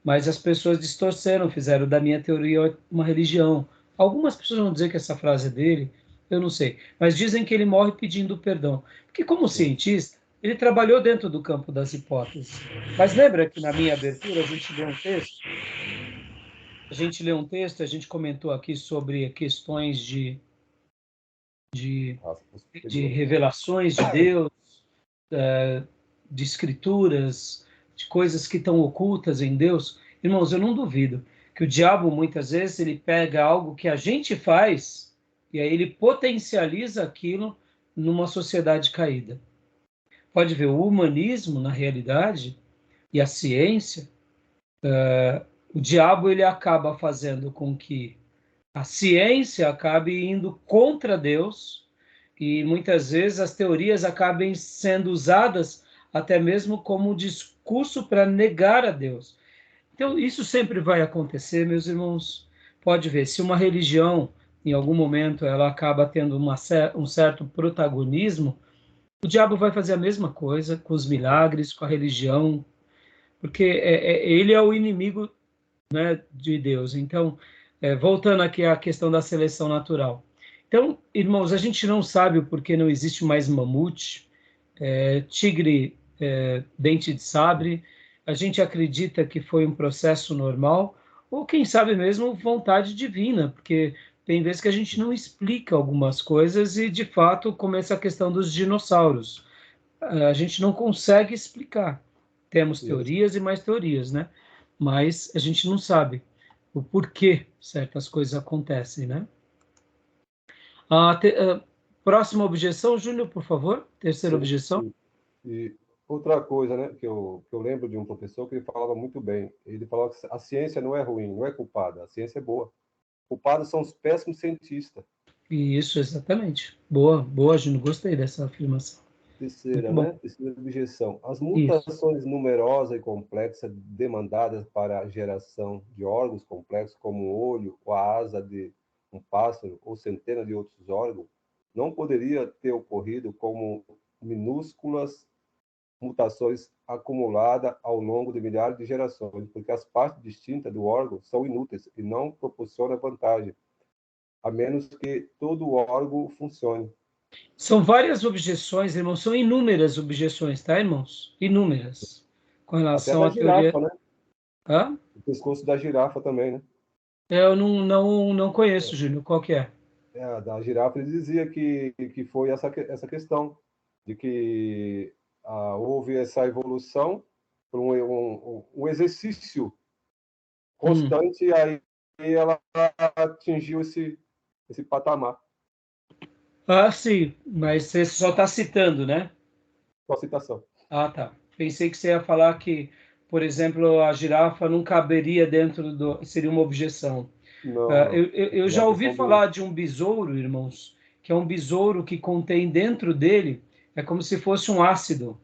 mas as pessoas distorceram, fizeram da minha teoria uma religião. Algumas pessoas vão dizer que essa frase é dele, eu não sei, mas dizem que ele morre pedindo perdão, porque como cientista, ele trabalhou dentro do campo das hipóteses. Mas lembra que na minha abertura a gente leu um texto? A gente leu um texto, a gente comentou aqui sobre questões de revelações de Deus, de escrituras, de coisas que estão ocultas em Deus. Irmãos, eu não duvido que o diabo, muitas vezes, ele pega algo que a gente faz e aí ele potencializa aquilo numa sociedade caída. Pode ver, o humanismo, na realidade, e a ciência, o diabo ele acaba fazendo com que a ciência acabe indo contra Deus e muitas vezes as teorias acabem sendo usadas até mesmo como discurso para negar a Deus. Então, isso sempre vai acontecer, meus irmãos. Pode ver, se uma religião, em algum momento, ela acaba tendo um certo protagonismo, o diabo vai fazer a mesma coisa com os milagres, com a religião, porque ele é o inimigo, né, de Deus. Então, voltando aqui à questão da seleção natural. Então, irmãos, a gente não sabe o porquê não existe mais mamute, tigre, dente de sabre. A gente acredita que foi um processo normal, ou quem sabe mesmo vontade divina, porque tem vezes que a gente não explica algumas coisas e, de fato, como essa questão dos dinossauros. A gente não consegue explicar. Temos teorias e mais teorias, né? Mas a gente não sabe o porquê certas coisas acontecem, né? Próxima objeção, Júnior, por favor. Terceira objeção. E outra coisa, né, que eu lembro de um professor que ele falava muito bem. Ele falava que a ciência não é ruim, não é culpada, a ciência é boa. Culpados são os péssimos cientistas. Isso, exatamente. Boa, boa, Júnior. Gostei dessa afirmação. Terceira, Muito bom. né? Terceira objeção. As Isso. mutações numerosas e complexas demandadas para a geração de órgãos complexos, como o olho ou a asa de um pássaro ou centenas de outros órgãos, não poderia ter ocorrido como minúsculas mutações acumuladas ao longo de milhares de gerações, porque as partes distintas do órgão são inúteis e não proporcionam vantagem, a menos que todo o órgão funcione. São várias objeções, irmãos, são inúmeras objeções, tá, irmãos? Inúmeras. Com relação à teoria. Girafa, né? Hã? O pescoço da girafa também, né? Eu não conheço, Júnior. Qual que é? Da girafa ele dizia que foi essa questão de que houve essa evolução por um exercício constante e aí ela atingiu esse patamar. Ah, sim, mas você só está citando, né? Só citação. Ah, tá. Pensei que você ia falar que, por exemplo, a girafa não caberia dentro do... Seria uma objeção. Não, eu já ouvi falar de um besouro, irmãos, que é um besouro que contém dentro dele, é como se fosse um ácido.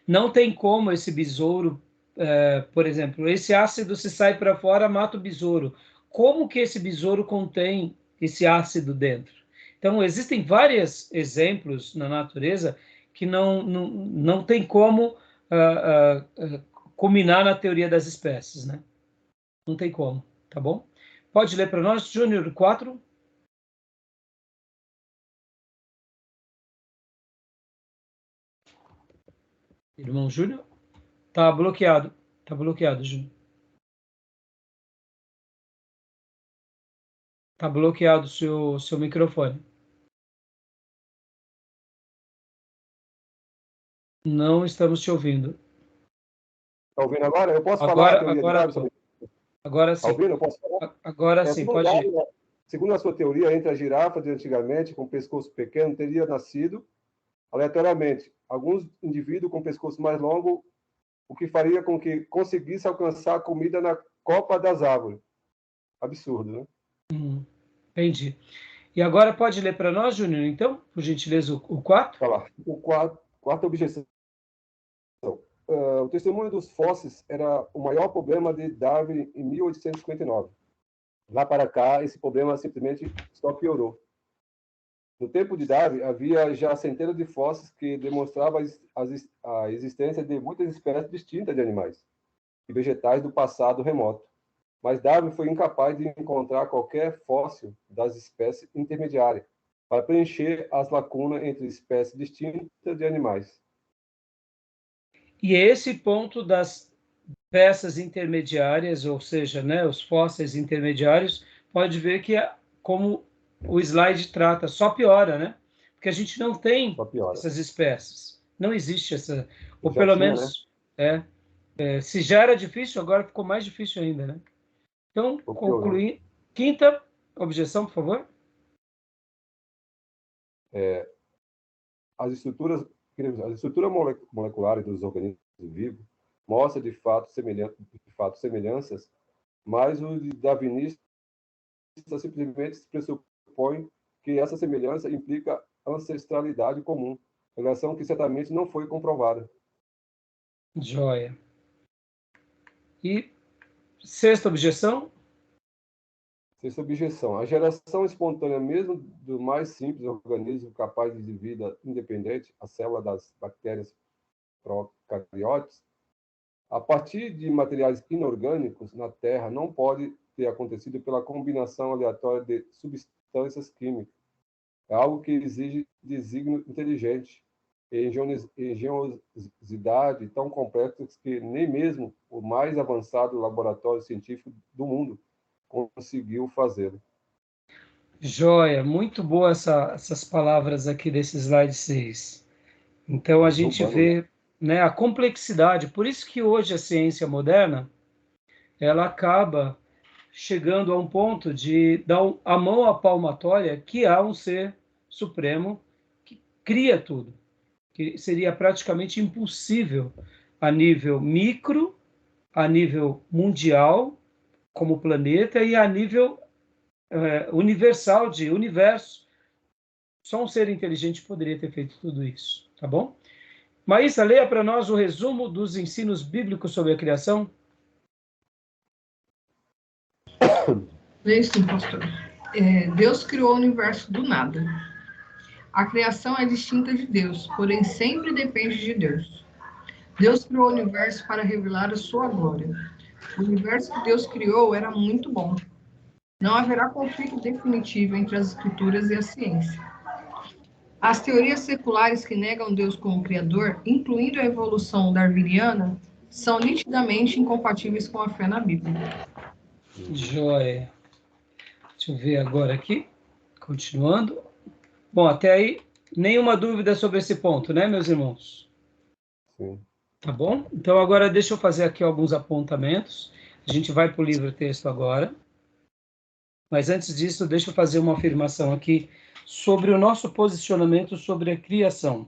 Não tem como esse besouro, por exemplo, esse ácido se sai para fora, mata o besouro. Como que esse besouro contém esse ácido dentro? Então, existem vários exemplos na natureza que não tem como culminar na teoria das espécies, né? Não tem como, tá bom? Pode ler para nós, Júnior, 4. Irmão Júnior? Tá bloqueado. Tá bloqueado, Júnior. Tá bloqueado o seu microfone. Não estamos te ouvindo. Está ouvindo agora? Eu posso falar a teoria de Darwin? Agora sim. Está ouvindo? Eu posso falar? Agora sim, pode ir. Segundo a sua teoria, entre as girafas de antigamente, com pescoço pequeno, teria nascido aleatoriamente alguns indivíduos com pescoço mais longo, o que faria com que conseguisse alcançar comida na copa das árvores. Absurdo, né? Entendi. E agora pode ler para nós, Júnior, então, por gentileza, o 4? Tá lá. Quarta objeção. o testemunho dos fósseis era o maior problema de Darwin em 1859. Lá para cá, esse problema simplesmente só piorou. No tempo de Darwin, havia já centenas de fósseis que demonstravam a existência de muitas espécies distintas de animais e vegetais do passado remoto. Mas Darwin foi incapaz de encontrar qualquer fóssil das espécies intermediárias para preencher as lacunas entre espécies distintas de animais. E esse ponto das peças intermediárias, ou seja, né, os fósseis intermediários, pode ver que, como o slide trata, só piora, né? Porque a gente não tem essas espécies. Não existe essa... Ou Já pelo tinha, menos... Né? Se já era difícil, agora ficou mais difícil ainda, né? Então, concluindo... Quinta objeção, por favor. As estruturas moleculares dos organismos vivos mostram de fato semelhanças, mas o darwinista simplesmente pressupõe que essa semelhança implica ancestralidade comum, relação que certamente não foi comprovada. Joia. E sexta objeção? Sexta objeção. A geração espontânea, mesmo do mais simples organismo capaz de vida independente, a célula das bactérias procariotes, a partir de materiais inorgânicos na Terra, não pode ter acontecido pela combinação aleatória de substâncias químicas. É algo que exige desígnio inteligente e engenhosidade tão complexos que nem mesmo o mais avançado laboratório científico do mundo conseguiu fazê-lo. Joia, muito boa essas palavras aqui desse slide 6. Então, a gente vê, né, a complexidade. Por isso que hoje a ciência moderna, ela acaba chegando a um ponto de dar a mão à palmatória que há um ser supremo que cria tudo, que seria praticamente impossível a nível micro, a nível mundial, como planeta, e a nível universal de universo. Só um ser inteligente poderia ter feito tudo isso, tá bom? Maísa, leia para nós o resumo dos ensinos bíblicos sobre a criação. Leia sim, pastor. Deus criou o universo do nada. A criação é distinta de Deus, porém sempre depende de Deus. Deus criou o universo para revelar a sua glória. O universo que Deus criou era muito bom. Não haverá conflito definitivo entre as escrituras e a ciência. As teorias seculares que negam Deus como criador, incluindo a evolução darwiniana, são nitidamente incompatíveis com a fé na Bíblia. Joia. Deixa eu ver agora aqui, continuando. Bom, até aí, nenhuma dúvida sobre esse ponto, né, meus irmãos? Sim. Tá bom? Então, agora deixa eu fazer aqui alguns apontamentos. A gente vai para o livro-texto agora. Mas antes disso, deixa eu fazer uma afirmação aqui sobre o nosso posicionamento sobre a criação.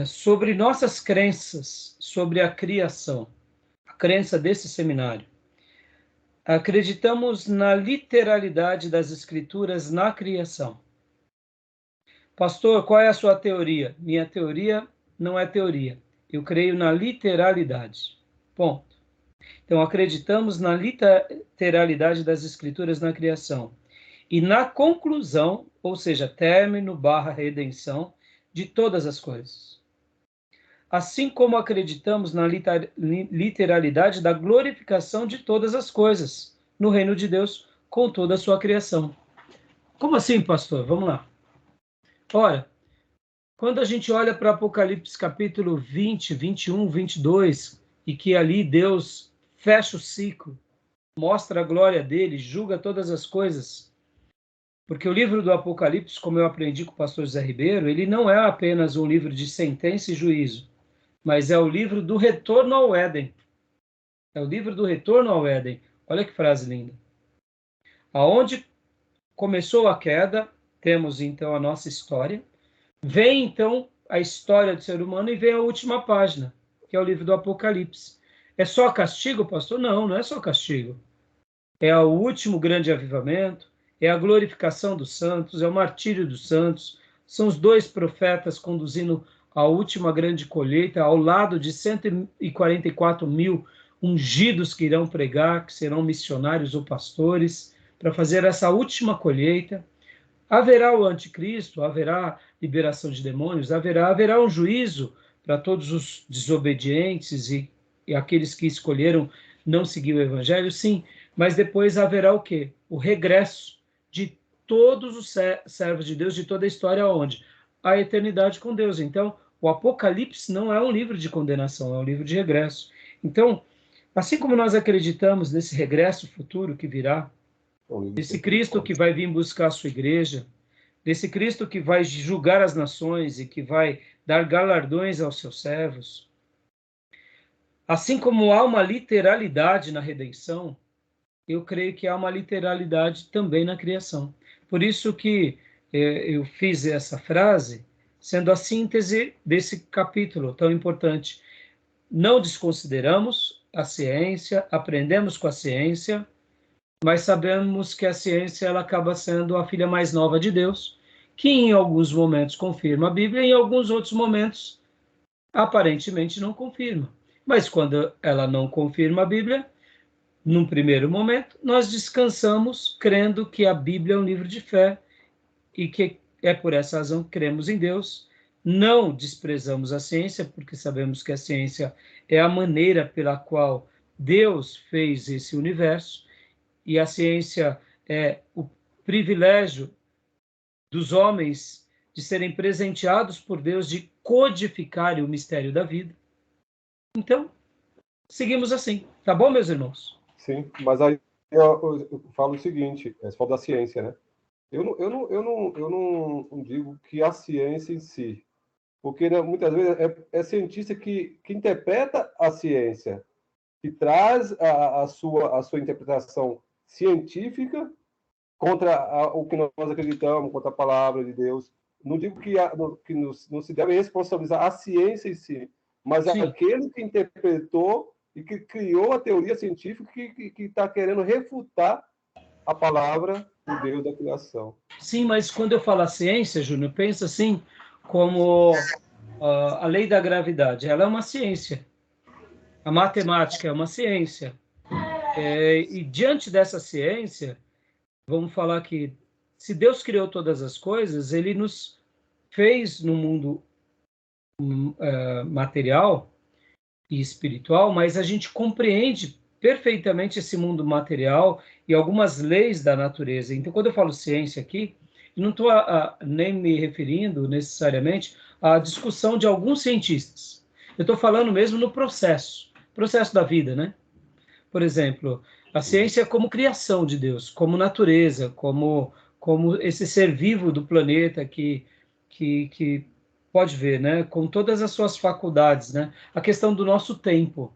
Sobre nossas crenças sobre a criação. A crença desse seminário. Acreditamos na literalidade das Escrituras na criação. Pastor, qual é a sua teoria? Minha teoria não é teoria. Eu creio na literalidade. Ponto. Então, acreditamos na literalidade das Escrituras na criação. E na conclusão, ou seja, término / redenção de todas as coisas. Assim como acreditamos na literalidade da glorificação de todas as coisas no reino de Deus com toda a sua criação. Como assim, pastor? Vamos lá. Ora, quando a gente olha para Apocalipse capítulo 20, 21, 22, e que ali Deus fecha o ciclo, mostra a glória dele, julga todas as coisas, porque o livro do Apocalipse, como eu aprendi com o pastor José Ribeiro, ele não é apenas um livro de sentença e juízo, mas é o livro do retorno ao Éden. É o livro do retorno ao Éden. Olha que frase linda. Aonde começou a queda, temos então a nossa história. Vem então a história do ser humano e vem a última página, que é o livro do Apocalipse. É só castigo, pastor? Não, não é só castigo. É o último grande avivamento, é a glorificação dos santos, é o martírio dos santos, são os dois profetas conduzindo a última grande colheita, ao lado de 144 mil ungidos que irão pregar, que serão missionários ou pastores, para fazer essa última colheita. Haverá o anticristo, haverá liberação de demônios, haverá um juízo para todos os desobedientes e aqueles que escolheram não seguir o evangelho, sim, mas depois haverá o quê? O regresso de todos os servos de Deus, de toda a história, onde? A eternidade com Deus. Então, o Apocalipse não é um livro de condenação, é um livro de regresso. Então, assim como nós acreditamos nesse regresso futuro que virá, desse Cristo que vai vir buscar a sua igreja, desse Cristo que vai julgar as nações e que vai dar galardões aos seus servos, assim como há uma literalidade na redenção, eu creio que há uma literalidade também na criação. Por isso que eu fiz essa frase, sendo a síntese desse capítulo tão importante. Não desconsideramos a ciência, aprendemos com a ciência, mas sabemos que a ciência ela acaba sendo a filha mais nova de Deus, que em alguns momentos confirma a Bíblia e em alguns outros momentos aparentemente não confirma. Mas quando ela não confirma a Bíblia, num primeiro momento, nós descansamos crendo que a Bíblia é um livro de fé e que é por essa razão que cremos em Deus. Não desprezamos a ciência, porque sabemos que a ciência é a maneira pela qual Deus fez esse universo, e a ciência é o privilégio dos homens de serem presenteados por Deus de codificarem o mistério da vida. Então, seguimos assim. Tá bom, meus irmãos? Sim, mas aí eu falo o seguinte, você fala da ciência, né? Eu não digo que a ciência em si, porque né, muitas vezes é cientista que interpreta a ciência, que traz a sua interpretação científica contra o que nós acreditamos, contra a palavra de Deus. Não digo que não se deve responsabilizar a ciência em si, mas Sim. aquele que interpretou e que criou a teoria científica que está querendo refutar a palavra de Deus da criação. Sim, mas quando eu falo a ciência, Júnior, pensa assim como a lei da gravidade. Ela é uma ciência. A matemática é uma ciência. E diante dessa ciência, vamos falar que se Deus criou todas as coisas, ele nos fez no mundo material e espiritual, mas a gente compreende perfeitamente esse mundo material e algumas leis da natureza. Então, quando eu falo ciência aqui, eu não estou nem me referindo necessariamente à discussão de alguns cientistas. Eu estou falando mesmo no processo da vida, né? Por exemplo, a ciência como criação de Deus, como natureza, como esse ser vivo do planeta que pode ver, né? Com todas as suas faculdades, né? A questão do nosso tempo,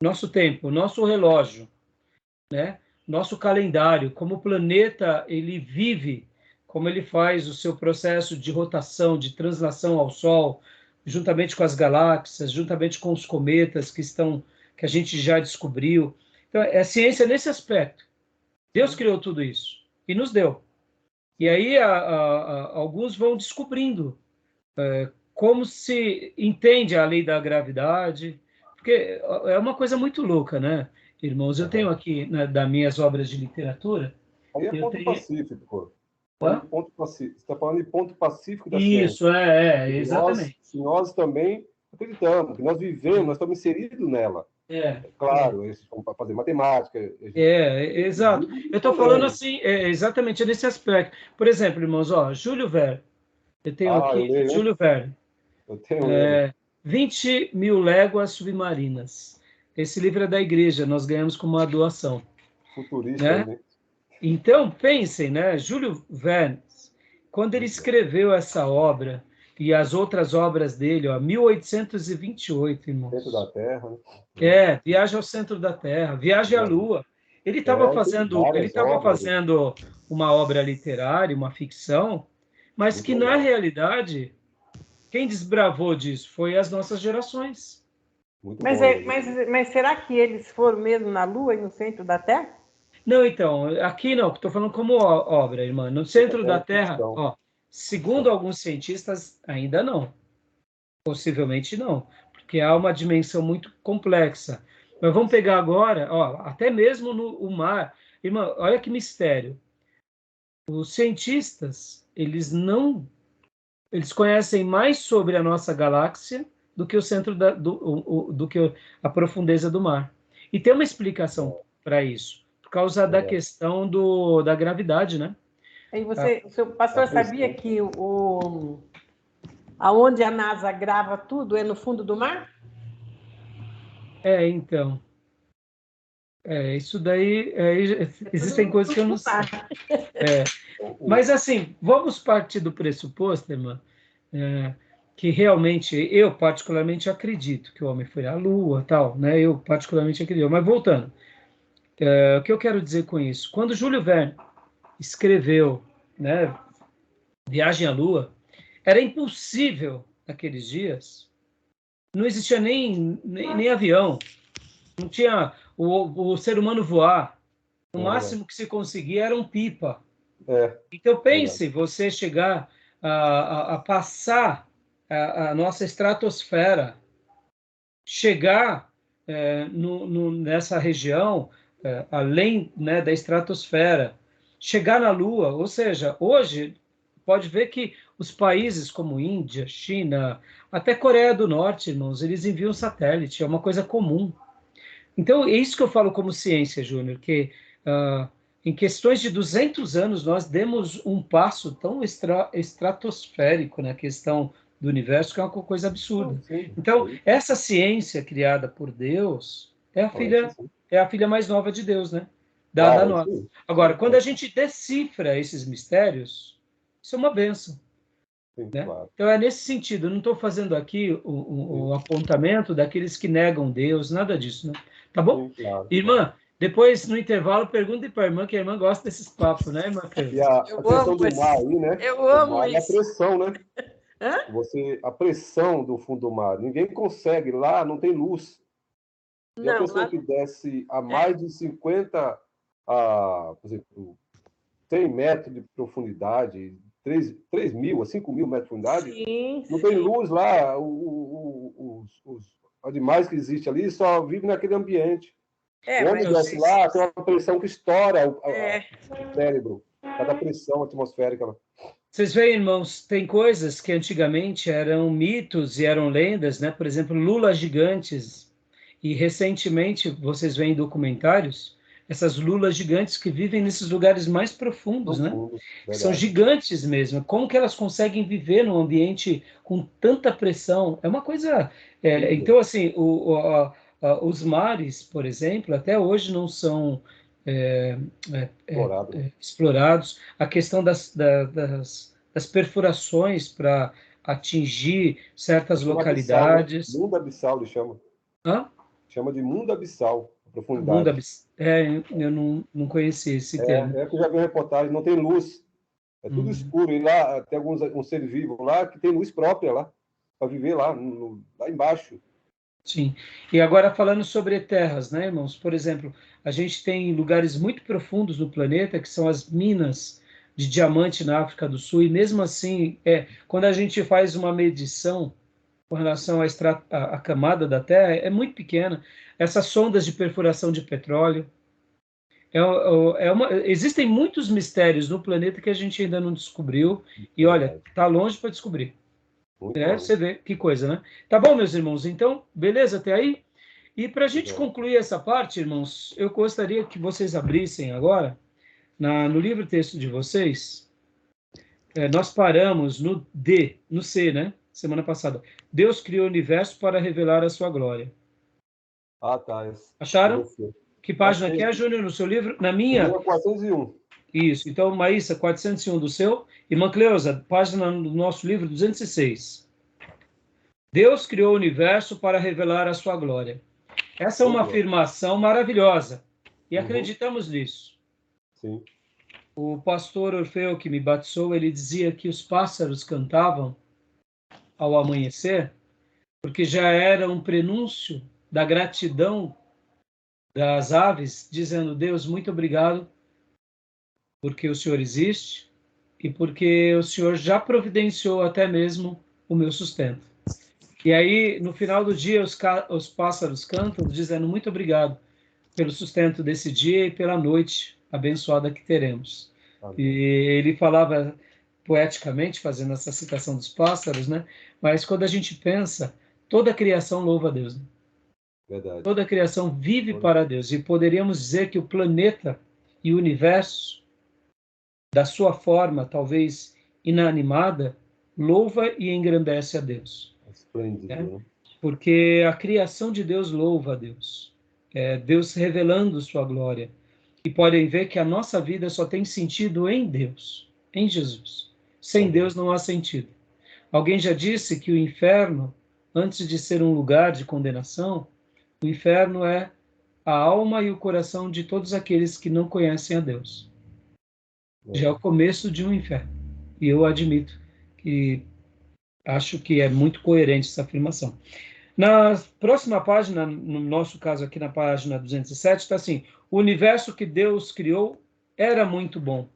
nosso relógio, né? Nosso calendário, como o planeta ele vive, como ele faz o seu processo de rotação, de translação ao Sol, juntamente com as galáxias, juntamente com os cometas que a gente já descobriu. Então, é ciência nesse aspecto. Deus criou tudo isso e nos deu. E aí alguns vão descobrindo como se entende a lei da gravidade, porque é uma coisa muito louca, né, irmãos? Eu tenho aqui, das minhas obras de literatura... Aí é ponto pacífico, pô. Ponto pacífico. Você está falando de ponto pacífico da ciência. Isso, exatamente. Nós também acreditamos, que nós vivemos, nós estamos inseridos nela. Claro, eles vão fazer matemática. Exato. Eu estou falando assim, exatamente nesse aspecto. Por exemplo, irmãos, Júlio Verne. Eu tenho aqui, Júlio Verne. Eu tenho 20 mil léguas submarinas. Esse livro é da igreja, nós ganhamos como uma doação. Futurista, né? Então, pensem, né? Júlio Verne, quando ele escreveu essa obra e as outras obras dele, 1828, irmãos. Centro da Terra, né? Viagem ao Centro da Terra, Viagem à Lua. Ele estava fazendo uma obra literária, uma ficção, mas que, na realidade, quem desbravou disso foi as nossas gerações. Mas será que eles foram mesmo na Lua e no centro da Terra? Não, então, aqui não, estou falando como obra, irmã. No centro da Terra, segundo alguns cientistas, ainda não. Possivelmente não, porque há uma dimensão muito complexa. Mas vamos pegar agora, ó, até mesmo no mar. Irmão, olha que mistério. Os cientistas, eles conhecem mais sobre a nossa galáxia do que o centro do que a profundeza do mar. E tem uma explicação para isso, por causa da questão da gravidade, né? E o seu pastor sabia que aonde a NASA grava tudo é no fundo do mar? Então. Isso daí, existem coisas que eu não sei. Mas, assim, vamos partir do pressuposto, irmã, que realmente, eu particularmente acredito que o homem foi à Lua, tal, né? Eu particularmente acredito. Mas, voltando, o que eu quero dizer com isso? Quando Júlio Verne escreveu, né, Viagem à Lua, era impossível, naqueles dias, não existia nem avião, não tinha o ser humano voar. O máximo que se conseguia era um pipa. Então, pense, você chegar a passar a nossa estratosfera, chegar nessa região, além, né, da estratosfera, chegar na Lua, ou seja, hoje pode ver que os países como Índia, China, até Coreia do Norte, irmãos, eles enviam satélite, é uma coisa comum. Então, é isso que eu falo como ciência, Júnior, que em questões de 200 anos nós demos um passo tão estratosférico na questão do universo, que é uma coisa absurda. Então, essa ciência criada por Deus é a filha mais nova de Deus, né? Dada a nós. Agora, quando a gente decifra esses mistérios, isso é uma bênção. Né? Então, é nesse sentido, eu não estou fazendo aqui o apontamento daqueles que negam Deus, nada disso, né? Tá bom? Sim, claro, irmã, depois, no intervalo, pergunte para a irmã, que a irmã gosta desses papos, né, irmã? E a questão do mar aí, né? Eu amo isso. A pressão, né? A pressão do fundo do mar. Ninguém consegue lá, não tem luz. E a pessoa que desce a mais de 50, por exemplo, 100 metros de profundidade, 3 mil a 5 mil metros de profundidade, não tem luz lá, os animais que existem ali só vivem naquele ambiente. O homem desce lá, tem uma pressão que estoura o cérebro, cada pressão atmosférica. Vocês veem, irmãos, tem coisas que antigamente eram mitos e eram lendas, né? Por exemplo, lulas gigantes. E recentemente, vocês veem documentários, essas lulas gigantes que vivem nesses lugares mais profundos, né? São gigantes mesmo. Como que elas conseguem viver num ambiente com tanta pressão? É uma coisa... então, assim, os mares, por exemplo, até hoje não são explorados. A questão das perfurações para atingir certas localidades. Abissal, né? Mundo abissal, ele chama. Hã? Chama de mundo abissal, a profundidade. Mundo abissal. Eu não conheci esse termo. Que eu já vi reportagem, não tem luz. É tudo escuro. E lá tem um ser vivo lá que tem luz própria lá, para viver lá embaixo. Sim. E agora falando sobre terras, né, irmãos? Por exemplo, a gente tem lugares muito profundos no planeta, que são as minas de diamante na África do Sul, e mesmo assim, quando a gente faz uma medição com relação à camada da Terra, é muito pequena. Essas sondas de perfuração de petróleo, existem muitos mistérios no planeta que a gente ainda não descobriu, e olha, está longe para descobrir. Você vê, que coisa, né? Tá bom, meus irmãos, então, beleza até aí? E para a gente concluir essa parte, irmãos, eu gostaria que vocês abrissem agora, no livro texto de vocês, nós paramos no C, né? Semana passada. Deus criou o universo para revelar a sua glória. Tá. Acharam? Que página que é, Júnior, no seu livro? Na minha? 401. Isso. Então, Maísa, 401 do seu. E Mancleusa, página do nosso livro, 206. Deus criou o universo para revelar a sua glória. Essa é uma afirmação maravilhosa. E acreditamos nisso. Sim. O pastor Orfeu, que me batizou, ele dizia que os pássaros cantavam ao amanhecer, porque já era um prenúncio da gratidão das aves, dizendo: Deus, muito obrigado, porque o Senhor existe e porque o Senhor já providenciou até mesmo o meu sustento. E aí, no final do dia, os pássaros cantam, dizendo muito obrigado pelo sustento desse dia e pela noite abençoada que teremos. Amém. E ele falava poeticamente, fazendo essa citação dos pássaros, né? Mas quando a gente pensa, toda a criação louva a Deus, né? Verdade. Toda a criação vive para Deus. E poderíamos dizer que o planeta e o universo, da sua forma, talvez inanimada, louva e engrandece a Deus. Esplêndido, Né? né? Porque a criação de Deus louva a Deus. É Deus revelando sua glória. E podem ver que a nossa vida só tem sentido em Deus, em Jesus. Sem Deus não há sentido. Alguém já disse que o inferno, antes de ser um lugar de condenação, o inferno é a alma e o coração de todos aqueles que não conhecem a Deus. Já é o começo de um inferno. E eu admito que acho que é muito coerente essa afirmação. Na próxima página, no nosso caso aqui na página 207, está assim: o universo que Deus criou era muito bom.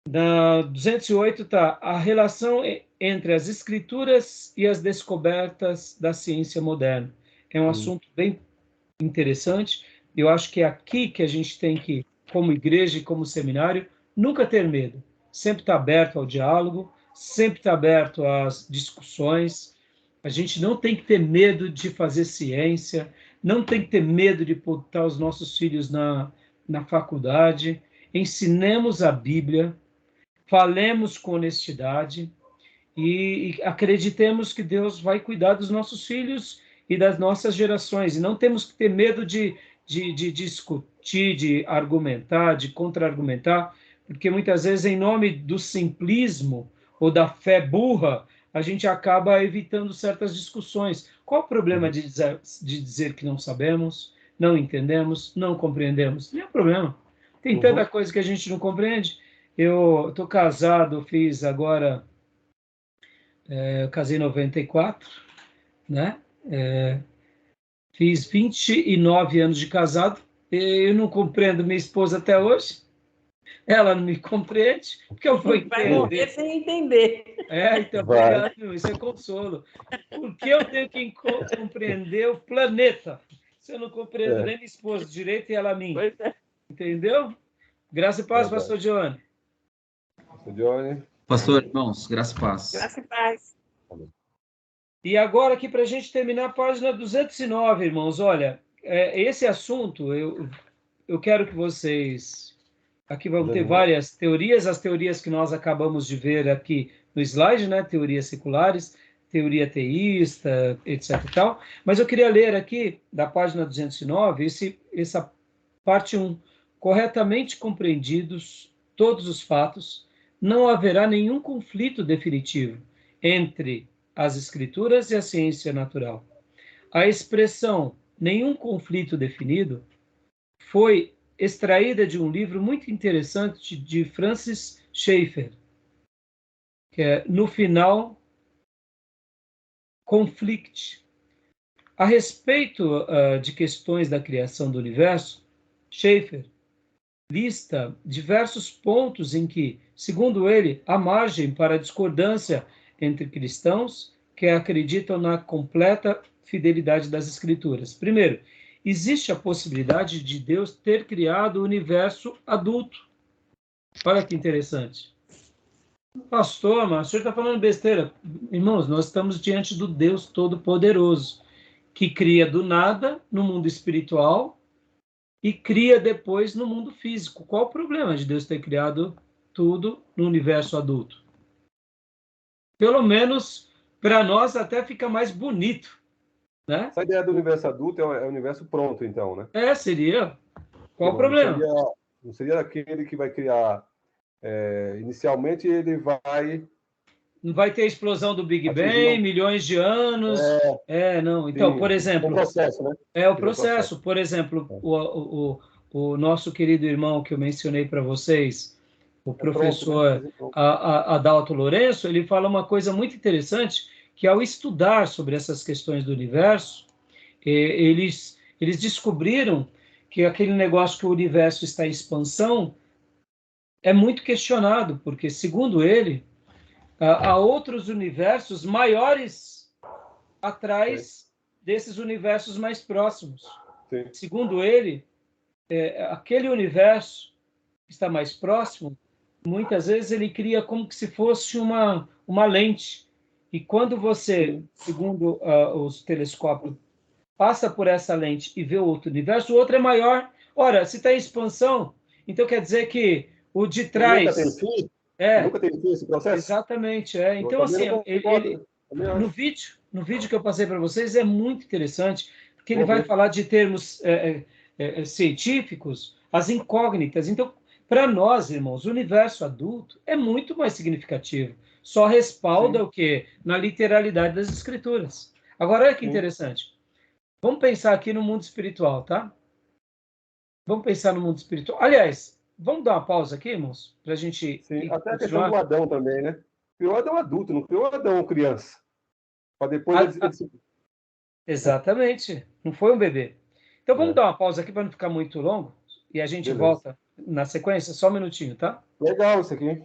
Na 208 está a relação entre as escrituras e as descobertas da ciência moderna. É um assunto bem interessante. Eu acho que é aqui que a gente tem que, como igreja e como seminário, nunca ter medo. Sempre estar aberto ao diálogo, sempre estar aberto às discussões. A gente não tem que ter medo de fazer ciência, não tem que ter medo de botar os nossos filhos na faculdade. Ensinemos a Bíblia, falemos com honestidade e acreditemos que Deus vai cuidar dos nossos filhos e das nossas gerações. E não temos que ter medo de discutir, de argumentar, de contra-argumentar, porque muitas vezes, em nome do simplismo ou da fé burra, a gente acaba evitando certas discussões. Qual o problema de dizer que não sabemos, não entendemos, não compreendemos? Nenhum problema. Tem tanta coisa que a gente não compreende. Eu estou casado, fiz agora... eu casei em 94, né? Fiz 29 anos de casado. Eu não compreendo minha esposa até hoje. Ela não me compreende, porque eu vou entender. Vai morrer sem entender. Então, obrigado, isso é consolo. Porque eu tenho que compreender o planeta. Se eu não compreendo nem minha esposa direito e ela a mim. Entendeu? Graça e paz, pastor Johnny. Pastor Johnny. Pastor, irmãos, graça e paz. Graça e paz. E agora aqui para a gente terminar a página 209, irmãos, olha, esse assunto, eu quero que vocês, aqui vão ter várias teorias, as teorias que nós acabamos de ver aqui no slide, né, teorias seculares, teoria teísta, etc e tal, mas eu queria ler aqui, da página 209, essa parte 1, corretamente compreendidos todos os fatos, não haverá nenhum conflito definitivo entre as escrituras e a ciência natural. A expressão nenhum conflito definido foi extraída de um livro muito interessante de Francis Schaeffer, que é No Final, Conflict. A respeito de questões da criação do universo, Schaeffer lista diversos pontos em que, segundo ele, há margem para discordância entre cristãos que acreditam na completa fidelidade das Escrituras. Primeiro, existe a possibilidade de Deus ter criado o universo adulto. Olha que interessante. Pastor, mas o senhor está falando besteira. Irmãos, nós estamos diante do Deus Todo-Poderoso, que cria do nada no mundo espiritual e cria depois no mundo físico. Qual o problema de Deus ter criado tudo no universo adulto? Pelo menos, para nós, até fica mais bonito, né? Essa ideia do universo adulto é o universo pronto, então, né? Seria. Qual o problema? Não seria aquele que vai criar... inicialmente, ele vai... Não vai ter explosão do Big Bang, milhões de anos. Não. Então, sim, por exemplo... É o processo, né? É o processo. Por exemplo, o nosso querido irmão que eu mencionei para vocês, o professor Adalto Lourenço, ele fala uma coisa muito interessante, que ao estudar sobre essas questões do universo, eles descobriram que aquele negócio que o universo está em expansão é muito questionado, porque, segundo ele, há outros universos maiores atrás desses universos mais próximos. Sim. Segundo ele, aquele universo que está mais próximo, muitas vezes ele cria como que se fosse uma lente. E quando você, segundo os telescópios, passa por essa lente e vê o outro universo, o outro é maior. Ora, se está em expansão, então quer dizer que o de trás... Nunca tem fim? Nunca tem fim esse processo? Exatamente. Então, assim, no vídeo que eu passei para vocês é muito interessante, porque ele vai falar de termos científicos, as incógnitas. Então, para nós, irmãos, o universo adulto é muito mais significativo. Só respalda o quê? Na literalidade das escrituras. Agora, olha que interessante. Vamos pensar aqui no mundo espiritual, tá? Vamos pensar no mundo espiritual. Aliás, vamos dar uma pausa aqui, irmãos? Para a gente. Sim, até a questão do Adão também, né? Criou Adão adulto, não criou Adão criança. Para depois Exatamente. Não foi um bebê. Então vamos dar uma pausa aqui para não ficar muito longo. E a gente volta na sequência. Só um minutinho, tá? Legal isso aqui.